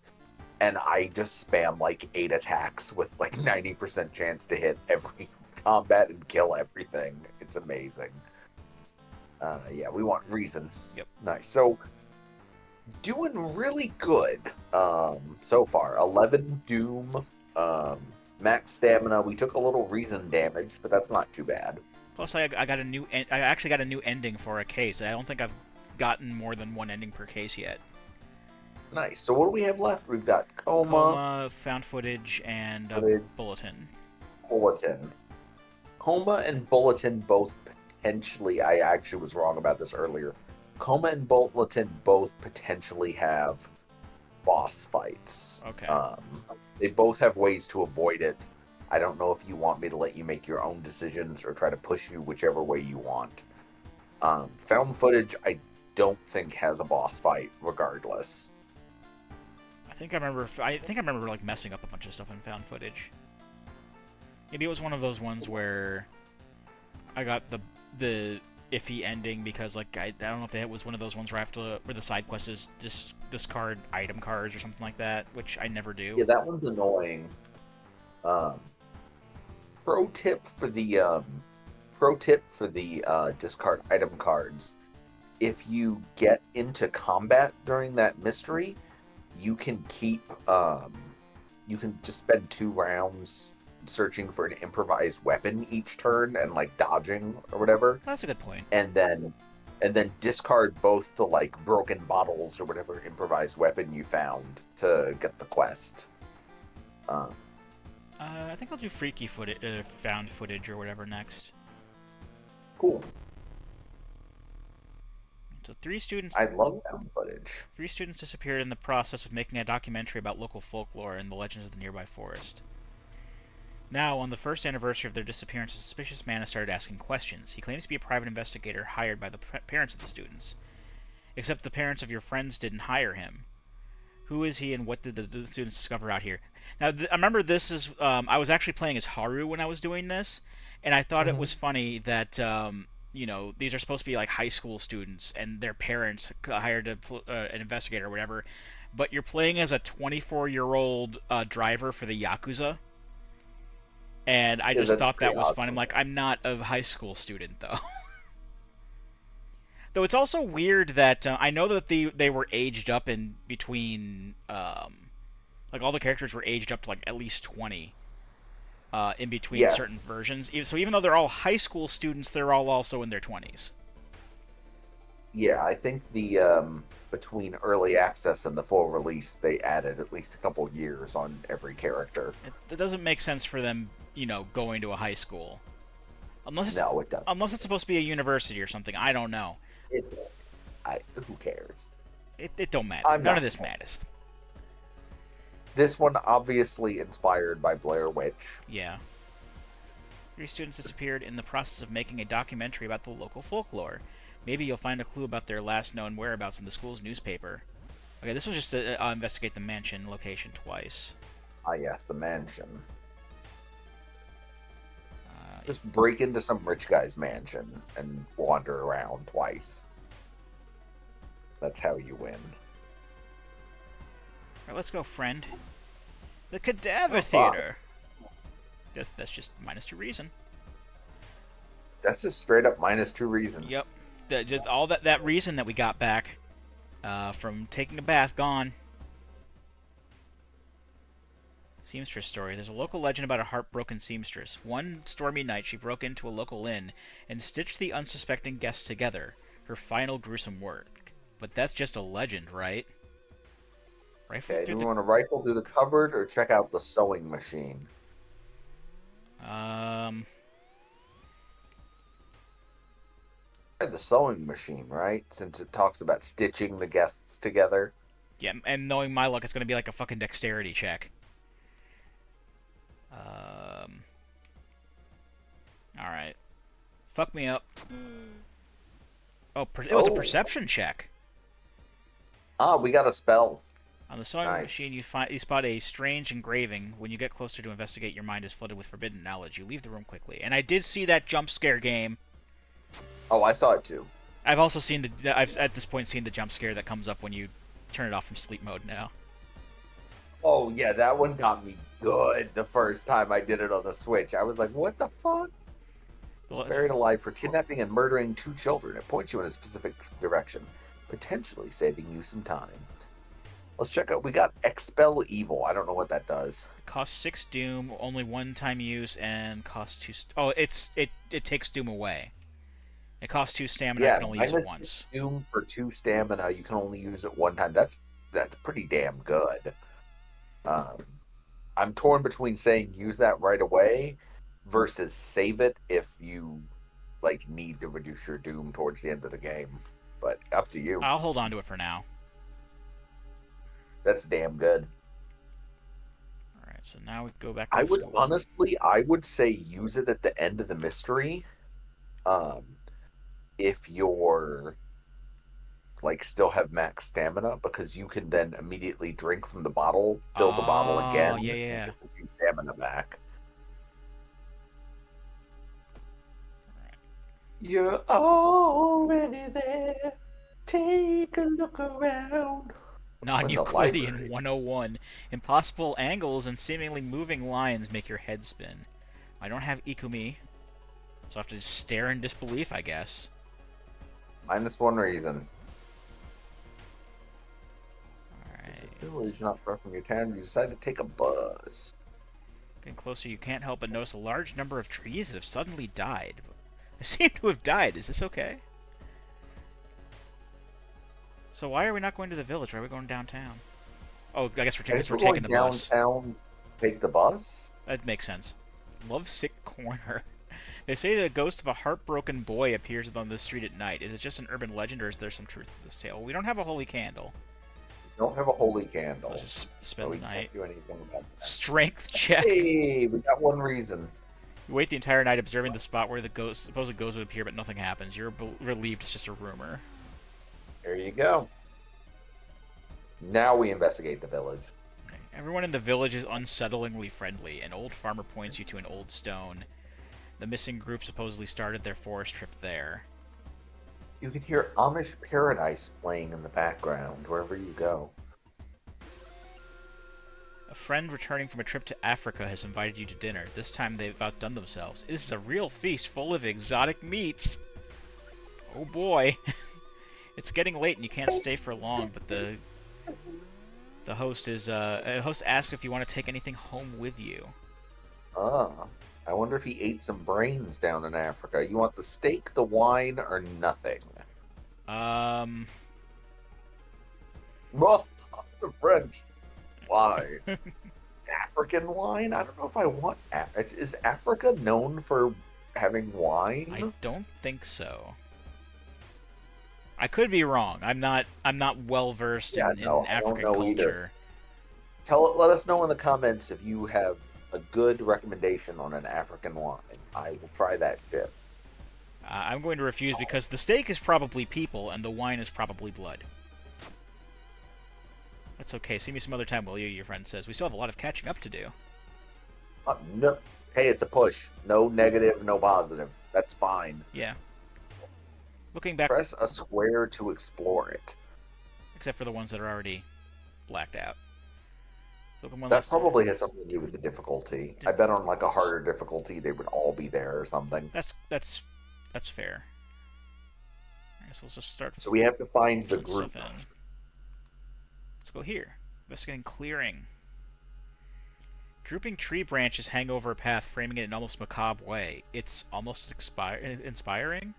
and I just spam like 8 attacks with like 90% chance to hit every combat and kill everything. It's amazing. Yeah, we want reason. Yep. Nice. So doing really good so far. 11 doom, max stamina. We took a little reason damage, but that's not too bad. Plus, I got a new. I actually got a new ending for a case. I don't think I've gotten more than one ending per case yet. Nice. So what do we have left? We've got Coma, found footage, and bulletin. Bulletin. Coma and Bulletin both potentially. I actually was wrong about this earlier. Coma and Bulletin both potentially have boss fights. Okay. They both have ways to avoid it. I don't know if you want me to let you make your own decisions or try to push you whichever way you want. Found footage, I don't think has a boss fight, regardless. I think I remember like messing up a bunch of stuff in found footage. Maybe it was one of those ones where I got the iffy ending because like I don't know if it was one of those ones where where the side quest is just discard item cards or something like that, which I never do. Yeah, that one's annoying. Pro tip for the discard item cards: if you get into combat during that mystery, you can you can just spend 2 rounds searching for an improvised weapon each turn and like dodging or whatever, That's a good point. and then discard both the like broken bottles or whatever improvised weapon you found to get the quest. I think I'll do freaky footage, found footage or whatever next. Cool. So 3 students. I love found footage. 3 students disappeared in the process of making a documentary about local folklore and the legends of the nearby forest. Now, on the first anniversary of their disappearance, a suspicious man has started asking questions. He claims to be a private investigator hired by the parents of the students. Except the parents of your friends didn't hire him. Who is he, and what did the students discover out here? Now, I remember this is... I was actually playing as Haru when I was doing this, and I thought it was funny that... you know, these are supposed to be like high school students, and their parents hired an investigator or whatever, but you're playing as a 24-year-old driver for the Yakuza. And I just thought that was fun. I'm like, I'm not a high school student, though. Though it's also weird that I know that they were aged up in between, like all the characters were aged up to like at least 20 in between certain versions. So even though they're all high school students, they're all also in their 20s. Yeah, I think the between early access and the full release, they added at least a couple years on every character. It doesn't make sense for them, you know, going to a high school. Unless no, it doesn't. Unless it's supposed to be a university or something. I don't know. Who cares? It don't matter. None of this matters. This one obviously inspired by Blair Witch. Yeah. 3 students disappeared in the process of making a documentary about the local folklore. Maybe you'll find a clue about their last known whereabouts in the school's newspaper. Okay, this was just to investigate the mansion location twice. Ah, yes, the mansion. Just break into some rich guy's mansion and wander around twice. That's how you win. Alright, let's go, friend. The Cadaver Theater! That's just -2 reason. That's just straight up -2 reason. Yep. just all that reason that we got back from taking a bath gone. Seamstress story. There's a local legend about a heartbroken seamstress. One stormy night, she broke into a local inn and stitched the unsuspecting guests together. Her final gruesome work. But that's just a legend, right? Rifle Okay, through do we the... want to rifle through the cupboard or check out the sewing machine? Um... The sewing machine, right? Since it talks about stitching the guests together. Yeah, and knowing my luck, it's going to be like a fucking dexterity check. Alright. Fuck me up. Oh, it was a perception check. Ah, we got a spell. On the sewing Nice. machine, you spot a strange engraving. When you get closer to investigate, your mind is flooded with forbidden knowledge. You leave the room quickly. And I did see that jump scare game. Oh, I saw it too. I've also seen I've at this point seen the jump scare that comes up when you turn it off from sleep mode now. Oh yeah, that one got me good the first time I did it on the Switch. I was like, what the fuck? Buried alive for kidnapping and murdering 2 children. It points you in a specific direction, potentially saving you some time. Let's check out. We got Expel Evil. I don't know what that does. Costs 6 Doom, only 1-time use, and costs 2. Oh, it takes Doom away. It costs 2 stamina. Yeah, I can only use it once. Doom for 2 stamina. You can only use it 1 time. That's pretty damn good. I'm torn between saying use that right away versus save it if you like need to reduce your Doom towards the end of the game. But up to you. I'll hold on to it for now. That's damn good. Alright, so now we go back to the school. Honestly, I would say use it at the end of the mystery. If you're like still have max stamina, because you can then immediately drink from the bottle, fill the bottle again, yeah. and get the 2 stamina back. Right. You're already there. Take a look around. Non-Euclidean 101. Impossible angles and seemingly moving lines make your head spin. I don't have Ikumi, so I have to just stare in disbelief, I guess. -1 reason. Alright. Village not far from your town. You decide to take a bus. Getting closer, you can't help but notice a large number of trees that have suddenly died. They seem to have died. Is this okay? So why are we not going to the village? Why are we going downtown? Oh, I guess we're taking the bus. Downtown, take the bus? That makes sense. Lovesick Corner. They say that a ghost of a heartbroken boy appears on the street at night. Is it just an urban legend, or is there some truth to this tale? We don't have a holy candle. We don't have a holy candle. So let's just spend so the night. Can't do anything about that. Strength check. Hey, we got 1 reason. You wait the entire night observing the spot where the supposed ghost would appear, but nothing happens. You're relieved it's just a rumor. There you go. Now we investigate the village. Okay. Everyone in the village is unsettlingly friendly. An old farmer points you to an old stone. The missing group supposedly started their forest trip there. You can hear Amish Paradise playing in the background wherever you go. A friend returning from a trip to Africa has invited you to dinner. This time they've outdone themselves. This is a real feast full of exotic meats. Oh boy. It's getting late and you can't stay for long, but the host asks if you want to take anything home with you. I wonder if he ate some brains down in Africa. You want the steak, the wine, or nothing? Well, the French. Why? African wine? I don't know if I want... Is Africa known for having wine? I don't think so. I could be wrong. I'm not well versed in African culture. Let us know in the comments if you have a good recommendation on an African wine. I will try that shit. I'm going to refuse because the steak is probably people and the wine is probably blood. That's okay. See me some other time, will you? Your friend says. We still have a lot of catching up to do. No. Hey, it's a push. No negative, no positive. That's fine. Yeah. Looking back... Press a square to explore it. Except for the ones that are already blacked out. That probably has something to do with the difficulty. I bet on like a harder difficulty they would all be there or something. That's fair. So let's just start So we have to find the filling group. stuff in. Let's go here. Investigating clearing. Drooping tree branches hang over a path, framing it in an almost macabre way. It's almost inspiring.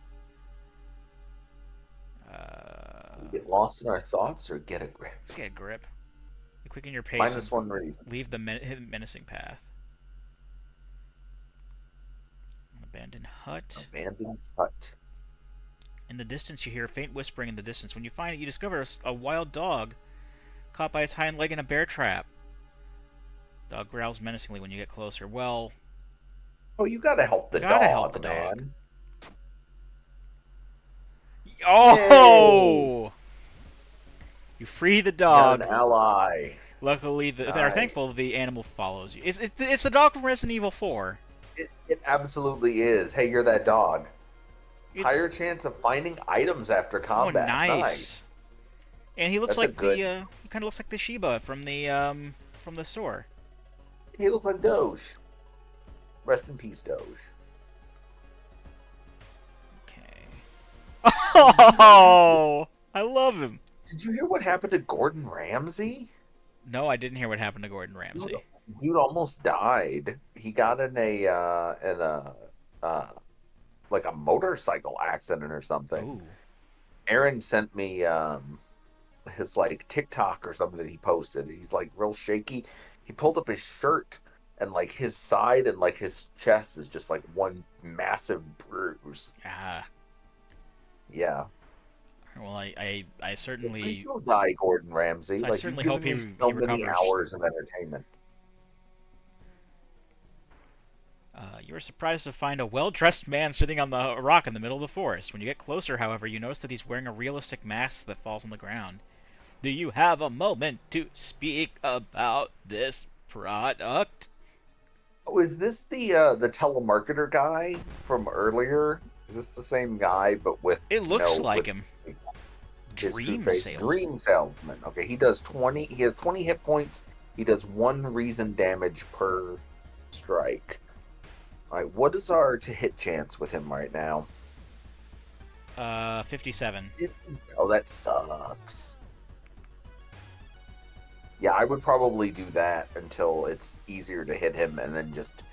We get lost in our thoughts or get a grip. Let's get a grip. You quicken your pace and -1 reason. leave the menacing path. An abandoned hut. Abandoned hut. In the distance, you hear a faint whispering in the distance. When you find it, you discover a wild dog caught by its hind leg in a bear trap. Dog growls menacingly when you get closer. Well, Oh, you gotta help the gotta dog, help the dog. man. Oh! Yay! You free the Got dog. an ally. Luckily, Nice. they're thankful the animal follows you. It's the dog from Resident Evil 4. It absolutely is. Hey, you're that dog. It's... Higher chance of finding items after combat. Oh, nice. And he looks That's like good... he kind of looks like the Shiba from the store. He looks like Doge. Rest in peace, Doge. Okay. Oh, I love him. Did you hear what happened to Gordon Ramsay? No, I didn't hear what happened to Gordon Ramsay. Dude almost died. He got in like a motorcycle accident or something. Ooh. Aaron sent me his like TikTok or something that he posted. He's like real shaky. He pulled up his shirt and like his side and like his chest is just like one massive bruise. Ah. Yeah. Well, I certainly. Please don't die, Gordon Ramsay. I Like, certainly you've hope given he me so recovers. many hours of entertainment. You are surprised to find a well-dressed man sitting on the rock in the middle of the forest. When you get closer, however, you notice that he's wearing a realistic mask that falls on the ground. Do you have a moment to speak about this product? Oh, is this the telemarketer guy from earlier? Is this the same guy, but with It looks like with him. his true Dream face? salesman. Dream salesman. Okay, he does 20. He has 20 hit points. He does 1 reason damage per strike. All right, what is our to hit chance with him right now? 57. Oh, that sucks. Yeah, I would probably do that until it's easier to hit him, and then just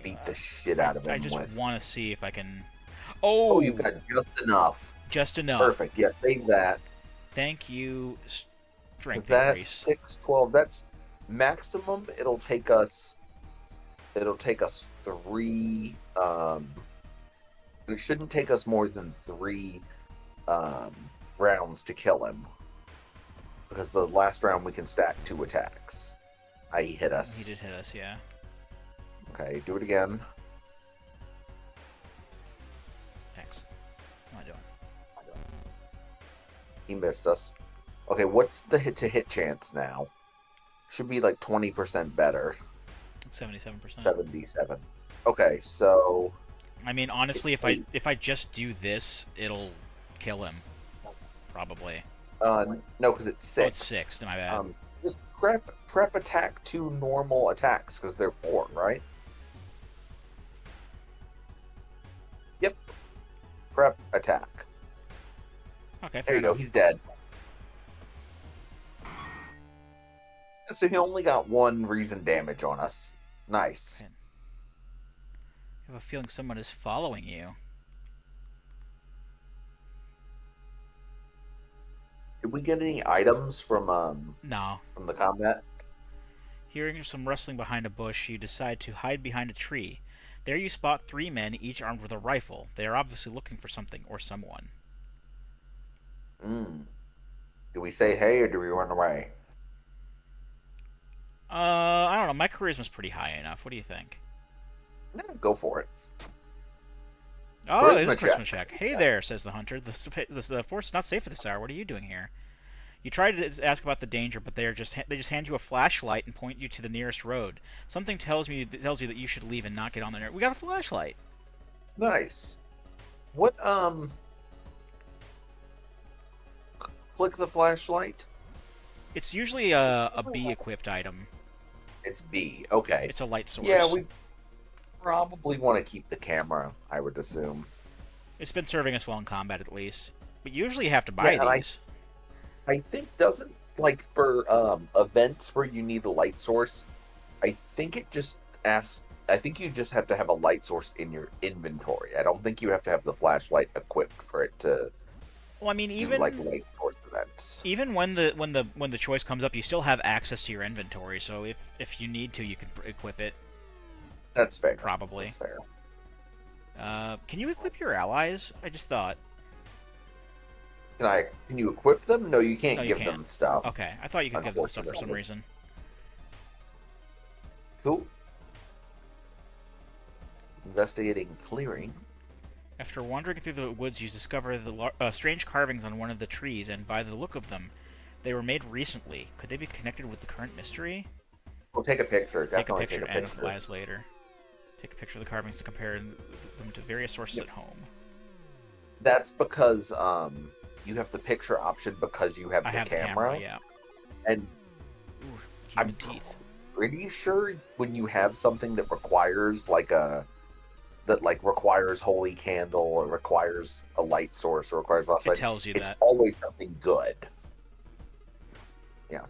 beat the shit out of him. I just with... want to see if I can. Oh, you've got just enough. Just enough. Perfect. Yes, save that. Thank you. Strength That's increase. 6, 12. That's maximum. It'll take us 3. It shouldn't take us more than 3 rounds to kill him, because the last round we can stack 2 attacks. He hit us. He did hit us, yeah. Okay, do it again. X. What am I doing? He missed us. Okay, what's the hit to hit chance now? Should be like 20% better. 77%. 77. Okay, so I mean, honestly, if I just do this, it'll kill him. Probably. no, because it's 6. Oh, it's 6. My bad. Just prep attack 2 normal attacks, because they're 4, right? Yep. Prep attack. Okay. There you go. He's dead. So he only got 1 reason damage on us. Nice. Okay. I have a feeling someone is following you. Did we get any items from No. the combat? Hearing some rustling behind a bush, you decide to hide behind a tree. There you spot 3 men, each armed with a rifle. They are obviously looking for something or someone. Do we say hey or do we run away? I don't know. My charisma's pretty high enough. What do you think? No, go for it. Oh, it is a Charisma charisma check. Hey Yes. there, says the hunter. The forest is not safe at this hour. What are you doing here? You try to ask about the danger, but they just hand you a flashlight and point you to the nearest road. Something tells you that you should leave and not get on there. We got a flashlight. Nice. What click the flashlight? It's usually a B equipped item. It's B. Okay. It's a light source. Yeah, we probably want to keep the camera, I would assume. It's been serving us well in combat, at least. But usually you have to Yeah, buy and these. I think doesn't like for events where you need a light source, I think it just asks. I think you just have to have a light source in your inventory. I don't think you have to have the flashlight equipped for it to Well, I mean, do like light source events. even when the choice comes up, you still have access to your inventory. So if you need to, you can equip it. That's fair. Probably. That's fair. Can you equip your allies? I just thought. Can you equip them? No, you can't No, you give can't. them stuff. Okay, I thought you could give them stuff for some Unfortunately. reason. Cool. Investigating clearing. After wandering through the woods, you discover the strange carvings on one of the trees, and by the look of them, they were made recently. Could they be connected with the current mystery? We'll take a picture. Take a Definitely picture take a and picture. analyze later. Take a picture of the carvings to compare them to various sources Yep. at home. That's because you have the picture option because you have I the have camera. the camera, yeah. And Ooh, I'm human teeth. pretty sure when you have something that requires requires holy candle or requires a light source or requires It flashlight, tells you it's that. always something good. Yeah.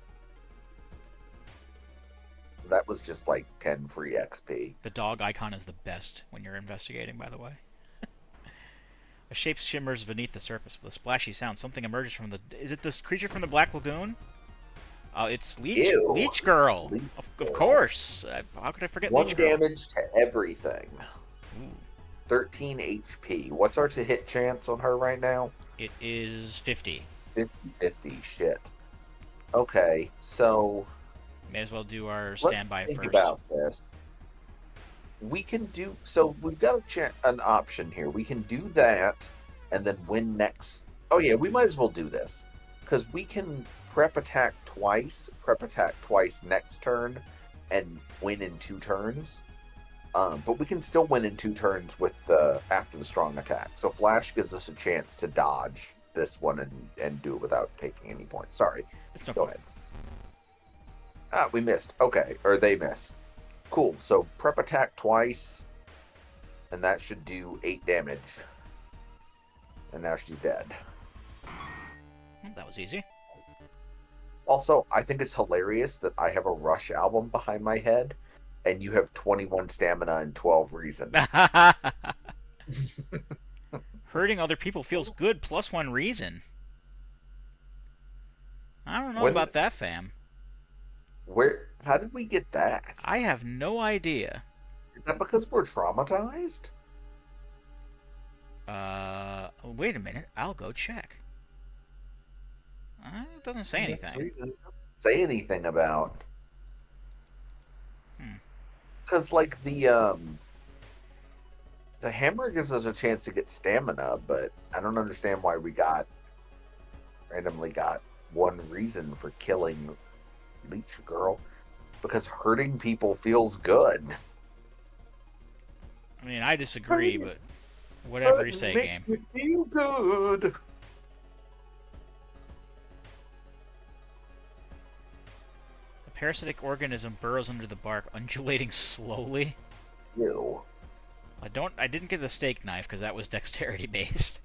So that was just like 10 free XP. The dog icon is the best when you're investigating, by the way. A shape shimmers beneath the surface with a splashy sound. Something emerges from the... Is it this creature from the Black Lagoon? It's Ew. Leech Girl. Leech Of Girl. course. How could I forget One Leech Girl? damage to everything. Ooh. 13 HP. What's our to hit chance on her right now? It is 50. 50-50. Shit. Okay, so May as well do our let's standby think first. about this. We can do so. We've got an option here. We can do that and then win next. Oh yeah, we might as well do this because we can prep attack twice next turn, and win in 2 turns. But we can still win in 2 turns with the after the strong attack. So Flash gives us a chance to dodge this one and do it without taking any points. Sorry. It's no Go problem. ahead. We missed. Okay, or they missed. Cool. So prep attack twice, and that should do 8 damage. And now she's dead. That was easy. Also, I think it's hilarious that I have a Rush album behind my head, and you have 21 stamina and 12 reason. Hurting other people feels good, plus 1 reason. I don't know When, about that, fam. how did we get that? I have no idea. Is that because we're traumatized? Wait a minute. I'll go check. It doesn't say anything. Say anything about. Hmm. Because like the hammer gives us a chance to get stamina, but I don't understand why we randomly got 1 reason for killing Leech Girl. Because hurting people feels good. I mean, I disagree, but whatever you say, makes game. me feel good. A parasitic organism burrows under the bark, undulating slowly. Ew. I didn't get the steak knife because that was dexterity based.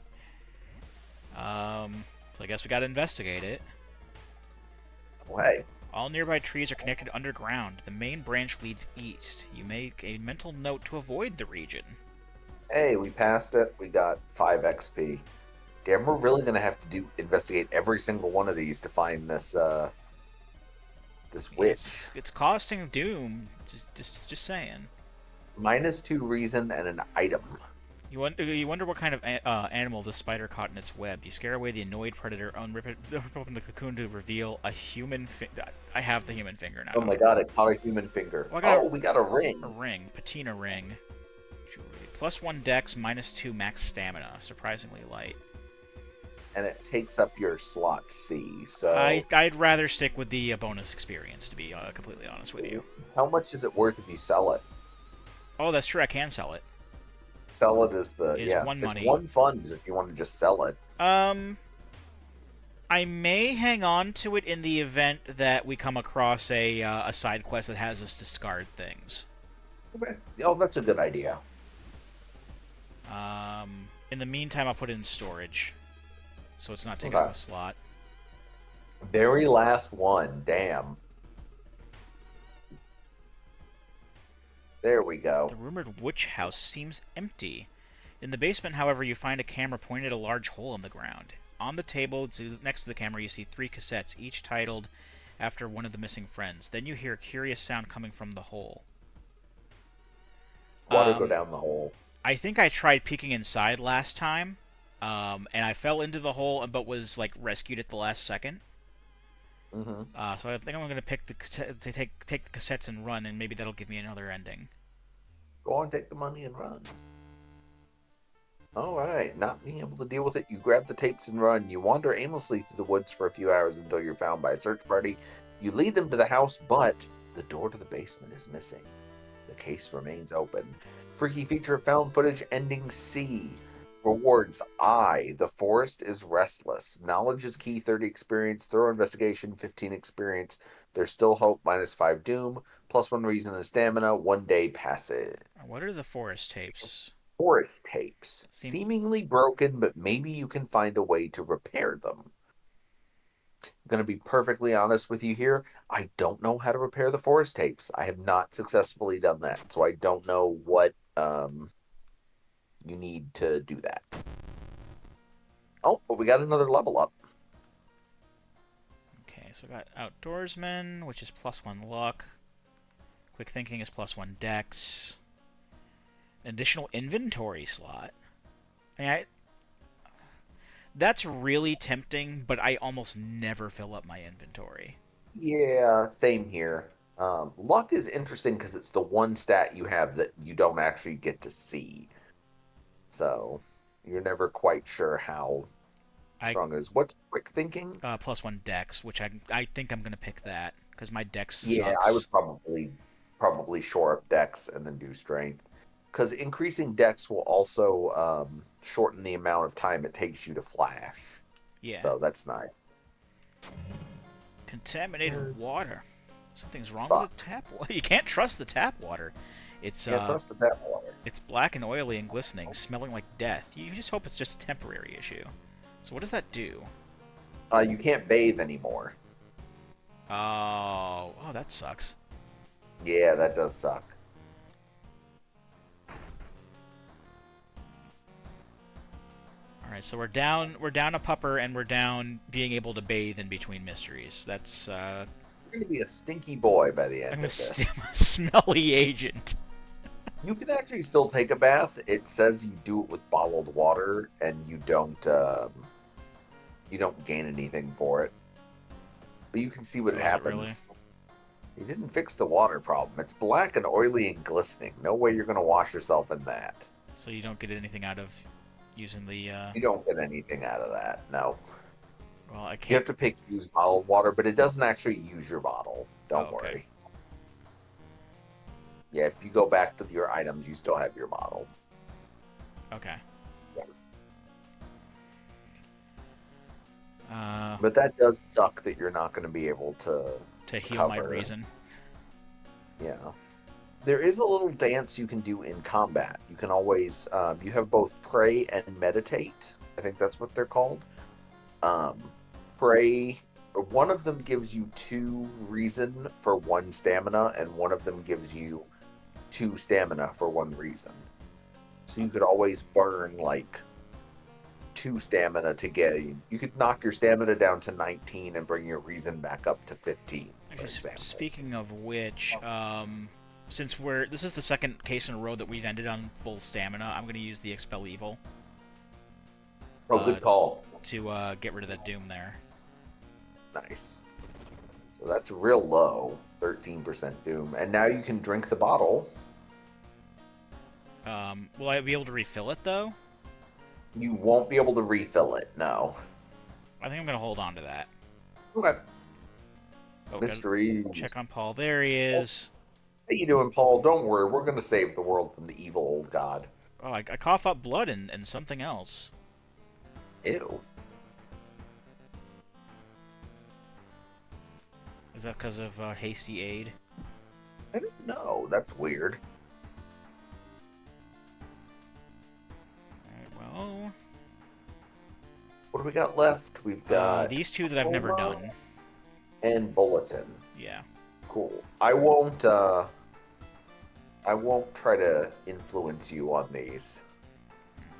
So I guess we gotta investigate it. Hey. All nearby trees are connected underground. The main branch leads east. You make a mental note to avoid the region. Hey, we passed it. We got 5 XP. Damn, we're really gonna have to investigate every single one of these to find this this witch. It's costing doom. Just saying. -2 reason and an item. You wonder what kind of animal the spider caught in its web. You scare away the annoyed predator, rip open the cocoon to reveal a human I have the human finger now. Oh my god, it caught a human finger. Well, we got a ring. A ring. Patina ring. +1 dex, -2 max stamina. Surprisingly light. And it takes up your slot C, so... I'd rather stick with the bonus experience, to be completely honest with you. How much is it worth if you sell it? Oh, that's true, I can sell it. Sell it as It's 1 money. It's 1 funds if you want to just sell it. I may hang on to it in the event that we come across a side quest that has us discard things. Okay. Oh, that's a good idea. In the meantime, I'll put it in storage. so it's not taking up Okay. a slot. Very last one. Damn. There we go. The rumored witch house seems empty. In the basement, however, you find a camera pointed at a large hole in the ground. On the table next to the camera, you see 3 cassettes, each titled after one of the missing friends. Then you hear a curious sound coming from the hole. Water go Um, down the hole. I think I tried peeking inside last time, and I fell into the hole, but was like rescued at the last second. Mm-hmm. So I think I'm gonna pick take the cassettes and run, and maybe that'll give me another ending. Go on, take the money and run. All right. Not being able to deal with it, you grab the tapes and run. You wander aimlessly through the woods for a few hours until you're found by a search party. You lead them to the house, but the door to the basement is missing. The case remains open. Freaky feature found footage ending C. Rewards I. The forest is restless. Knowledge is key, 30 experience. Thorough investigation, 15 experience. There's still hope, -5 doom. +1 reason and stamina. 1 day passage. What are the forest tapes? Forest tapes. Seem Seemingly broken, but maybe you can find a way to repair them. I'm going to be perfectly honest with you here. I don't know how to repair the forest tapes. I have not successfully done that, so I don't know what you need to do that. Oh, but we got another level up. okay. So I got outdoorsman, which is +1 luck. Quick thinking is +1 dex. An additional inventory slot. I mean, that's really tempting, but I almost never fill up my inventory. Yeah, same here. Luck is interesting because it's the one stat you have that you don't actually get to see. So you're never quite sure how I strong it is. What's quick thinking? +1 dex, which I think I'm gonna pick that because my dex Yeah, I sucks. would probably shore up dex and then do strength. Because increasing dex will also shorten the amount of time it takes you to flash. Yeah. So that's nice. Contaminated water. Something's wrong with the Fuck. tap water. You can't trust the tap water. It's Can't trust the tap water. it's black and oily and glistening, smelling like death. You just hope it's just a temporary issue. So what does that do? You can't bathe anymore. Oh, that sucks. Yeah, that does suck. All right, so we're down a pupper, and we're down being able to bathe in between mysteries. That's You're gonna be a stinky boy by the I'm end a of this. smelly agent. You can actually still take a bath. It says you do it with bottled water, and you don't gain anything for it. But you can see what Oh, is it really? happens. You didn't fix the water problem. It's black and oily and glistening. No way you're gonna wash yourself in that. So you don't get anything out of using the You don't get anything out of that. No. well, I You can't. have to use bottled water, but it doesn't actually use your bottle. Oh, Don't okay. worry. Yeah, if you go back to your items, you still have your bottle. Okay. Yeah. Uh, But that does suck that you're not going to be able to to heal my recover. reason. Yeah. There is a little dance you can do in combat. You can always, you have both pray and meditate. I think that's what they're called. Um, Pray, one of them gives you 2 reason for 1 stamina, and one of them gives you 2 stamina for 1 reason. So you could always burn like 2 stamina to get. You could knock your stamina down to 19 and bring your reason back up to 15, for Actually, example. speaking of which, since this is the second case in a row that we've ended on full stamina, I'm gonna use the Expel Evil Oh, good call. to get rid of that doom there. Nice. So that's real low, 13% doom. And now you can drink the bottle. Will I be able to refill it though? You won't be able to refill it, no. I think I'm gonna hold on to that. Okay. Oh, Mysteries. check on Paul. There he is. How you doing, Paul? Don't worry, we're going to save the world from the evil old god. Oh, I cough up blood and something else. Ew. Is that because of hasty aid? I don't know. That's weird. Alright, well, What What do we got left? We've got These two that I've never Coma done. and Bulletin. Yeah. Cool. I won't try to influence you on these.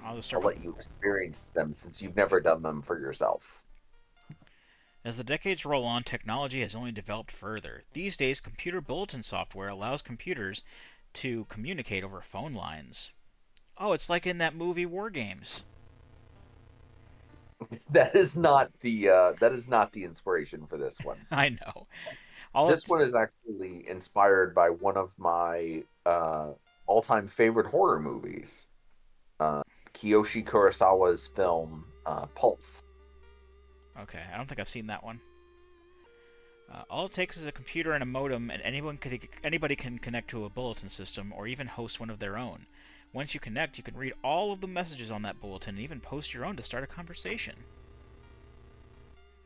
I'll just I'll start with. let you experience them since you've never done them for yourself. As the decades roll on, technology has only developed further. These days, computer bulletin software allows computers to communicate over phone lines. Oh, it's like in that movie War Games. That is not the inspiration for this one. I know. All This it's one is actually inspired by one of my all-time favorite horror movies, uh, Kiyoshi Kurosawa's film Pulse. okay. I don't think I've seen that one. All it takes is a computer and a modem, and anybody can connect to a bulletin system or even host one of their own. Once you connect, you can read all of the messages on that bulletin and even post your own to start a conversation.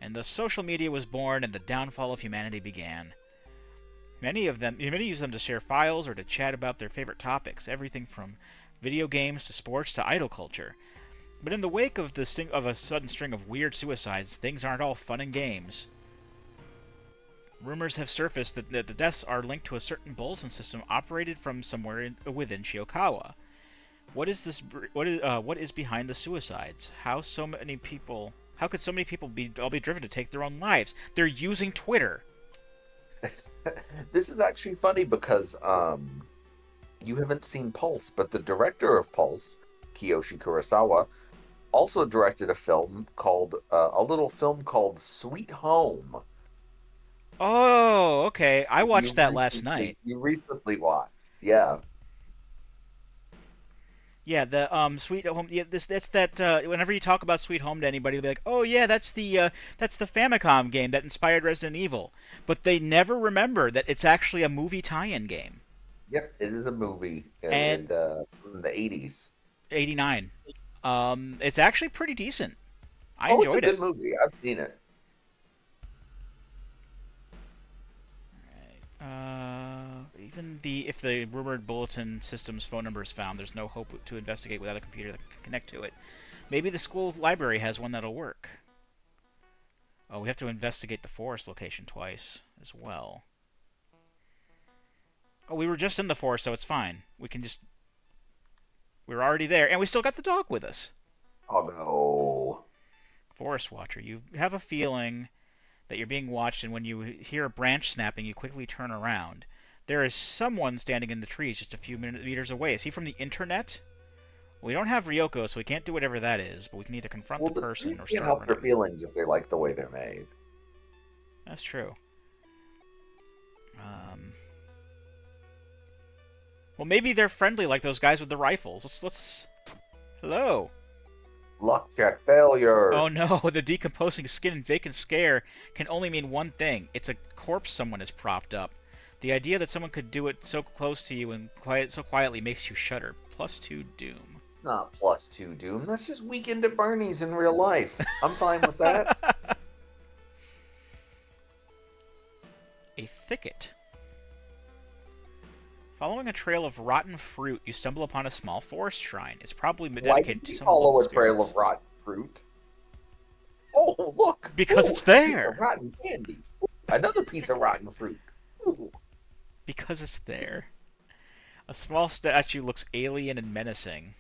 And thus social media was born and the downfall of humanity began. Many use them to share files or to chat about their favorite topics, everything from video games to sports to idol culture. But in the wake of a sudden string of weird suicides, things aren't all fun and games. Rumors have surfaced that the deaths are linked to a certain bulletin system operated from somewhere within Shiokawa. What is behind the suicides? How could so many people all be driven to take their own lives? They're using Twitter. This is actually funny because you haven't seen Pulse, but the director of Pulse, Kiyoshi Kurosawa, also directed a little film called Sweet Home. Oh, okay. I watched that last night. You recently watched, yeah. Yeah, the Sweet Home. Yeah, that's that. Whenever you talk about Sweet Home to anybody, they'll be like, "Oh yeah, that's the Famicom game that inspired Resident Evil." But they never remember that it's actually a movie tie-in game. Yep, it is a movie And from the 80s. '89. It's actually pretty decent. I Oh, it's a enjoyed it. good movie. I've seen it. Even if the rumored bulletin system's phone number is found, there's no hope to investigate without a computer that can connect to it. Maybe the school library has one that'll work. Oh, we have to investigate the forest location twice as well. Oh, we were just in the forest, so it's fine. We were already there, and we still got the dog with us. Oh no. Forest Watcher, you have a feeling that you're being watched, and when you hear a branch snapping, you quickly turn around. There is someone standing in the trees just a few meters away. Is he from the internet? We don't have Ryoko, so we can't do whatever that is, but we can either confront Well, the the person trees or can't start help their running. feelings if they like the way they're made. That's true. Well, maybe they're friendly like those guys with the rifles. Let's. Hello. Luck check failure. Oh no, the decomposing skin and vacant stare can only mean one thing. It's a corpse someone has propped up. The idea that someone could do it so close to you and so quietly makes you shudder. +2 doom. It's not +2 doom. That's just Weekend at Bernie's in real life. I'm fine with that. A thicket. Following a trail of rotten fruit, you stumble upon a small forest shrine. It's probably Why dedicated did to we some follow local a trail spirits. of rotten fruit? Oh, look! Because Ooh, it's a piece of there. rotten candy. Another piece of rotten fruit. Ooh. Because it's there. A small statue looks alien and menacing.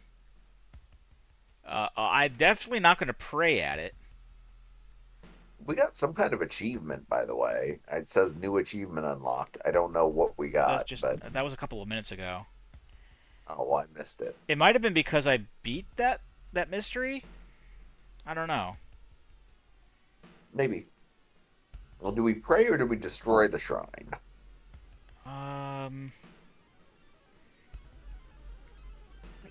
I'm definitely not going to pray at it. We got some kind of achievement, by the way. It says new achievement unlocked. I don't know what we got, but That was a couple of minutes ago. oh, I missed it. It might have been because I beat that mystery. I don't know. Maybe. Well, do we pray or do we destroy the shrine? Why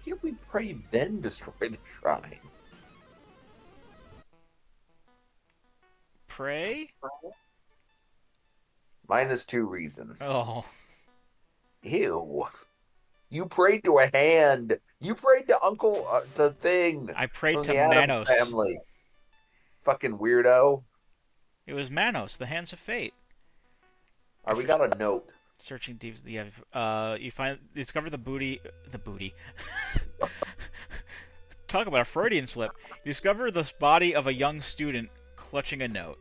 can't we pray then destroy the shrine? Pray? -2 reason. Oh. Ew. You prayed to a hand. You prayed to Uncle to Thing I prayed from to the Addams Manos. family. Fucking weirdo. It was Manos, the Hands of Fate. Alright, we got a note. Searching deep. You discover the booty. Talk about a Freudian slip. You discover the body of a young student clutching a note.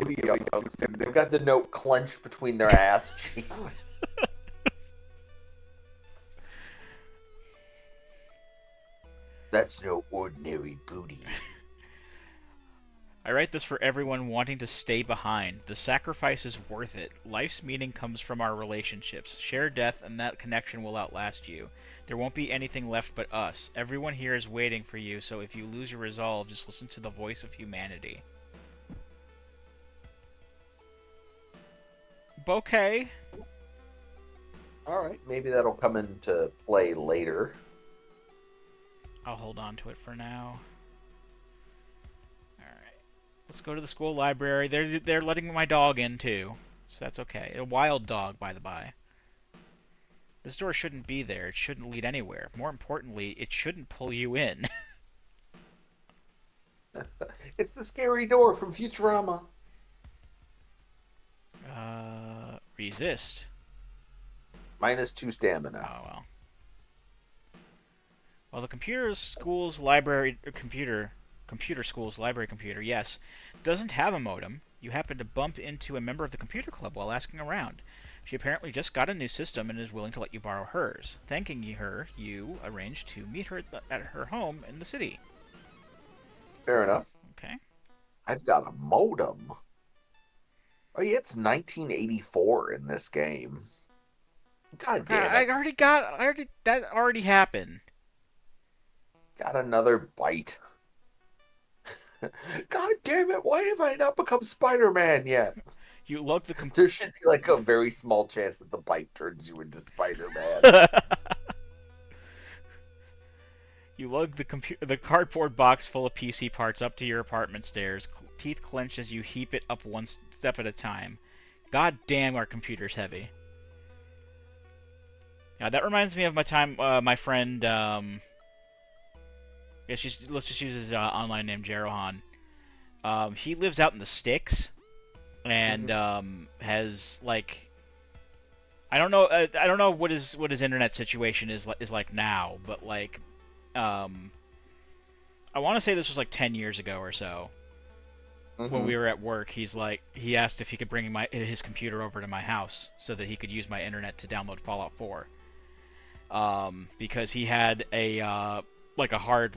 They've got the note clenched between their ass cheeks. That's no ordinary booty. I write this for everyone wanting to stay behind. The sacrifice is worth it. Life's meaning comes from our relationships. Share death and that connection will outlast you. There won't be anything left but us. Everyone here is waiting for you, so if you lose your resolve, just listen to the voice of humanity. Bouquet. Alright, maybe that'll come into play later. I'll hold on to it for now. Alright. Let's go to the school library. They're letting my dog in too. So that's okay. A wild dog, by the by. This door shouldn't be there. It shouldn't lead anywhere. More importantly, it shouldn't pull you in. It's the scary door from Futurama. Resist. -2 stamina. Oh, well. Well, the computer school's library computer, yes, doesn't have a modem. You happen to bump into a member of the computer club while asking around. She apparently just got a new system and is willing to let you borrow hers. Thanking her, you arrange to meet her at her home in the city. Fair enough. Okay. I've got a modem. Oh yeah, it's 1984 in this game. God damn it. That already happened. Got another bite. God damn it, why have I not become Spider-Man yet? You lug the There should be like a very small chance that the bite turns you into Spider-Man. You lug the cardboard box full of PC parts up to your apartment stairs, teeth clenched as you heap it up one step at a time. God damn, our computer's heavy. Yeah, that reminds me of my time, my friend, yeah, let's just use his online name, Jerohan. He lives out in the sticks, and has like, I don't know what his internet situation is like now, but like, I want to say this was like 10 years ago or so. When we were at work, he asked if he could bring his computer over to my house so that he could use my internet to download Fallout 4. Because he had a hard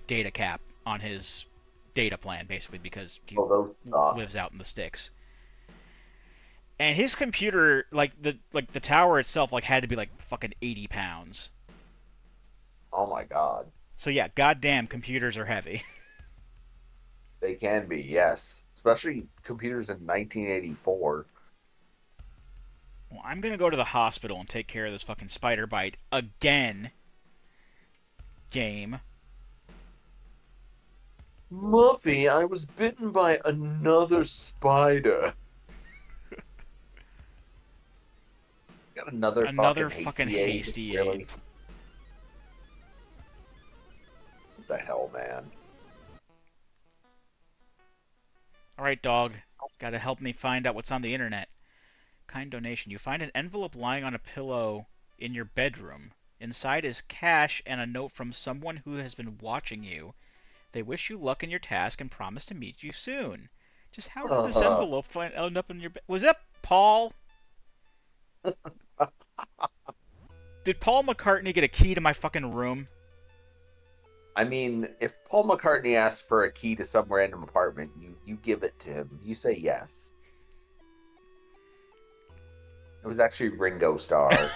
data cap on his data plan, basically, because he lives out in the sticks. And his computer, the tower itself, had to be like fucking 80 pounds. Oh my god. So yeah, goddamn, computers are heavy. They can be, yes. Especially computers in 1984. Well, I'm gonna go to the hospital and take care of this fucking spider bite again. Game. Muffy, I was bitten by another spider. Got another fucking hasty really? What the hell, man? Alright, dog. Gotta help me find out what's on the internet. Kind donation. You find an envelope lying on a pillow in your bedroom. Inside is cash and a note from someone who has been watching you. They wish you luck in your task and promise to meet you soon. Just how did this envelope end up in your bed? Was that Paul? Did Paul McCartney get a key to my fucking room? I mean, if Paul McCartney asks for a key to some random apartment, you give it to him. You say yes. It was actually Ringo Starr.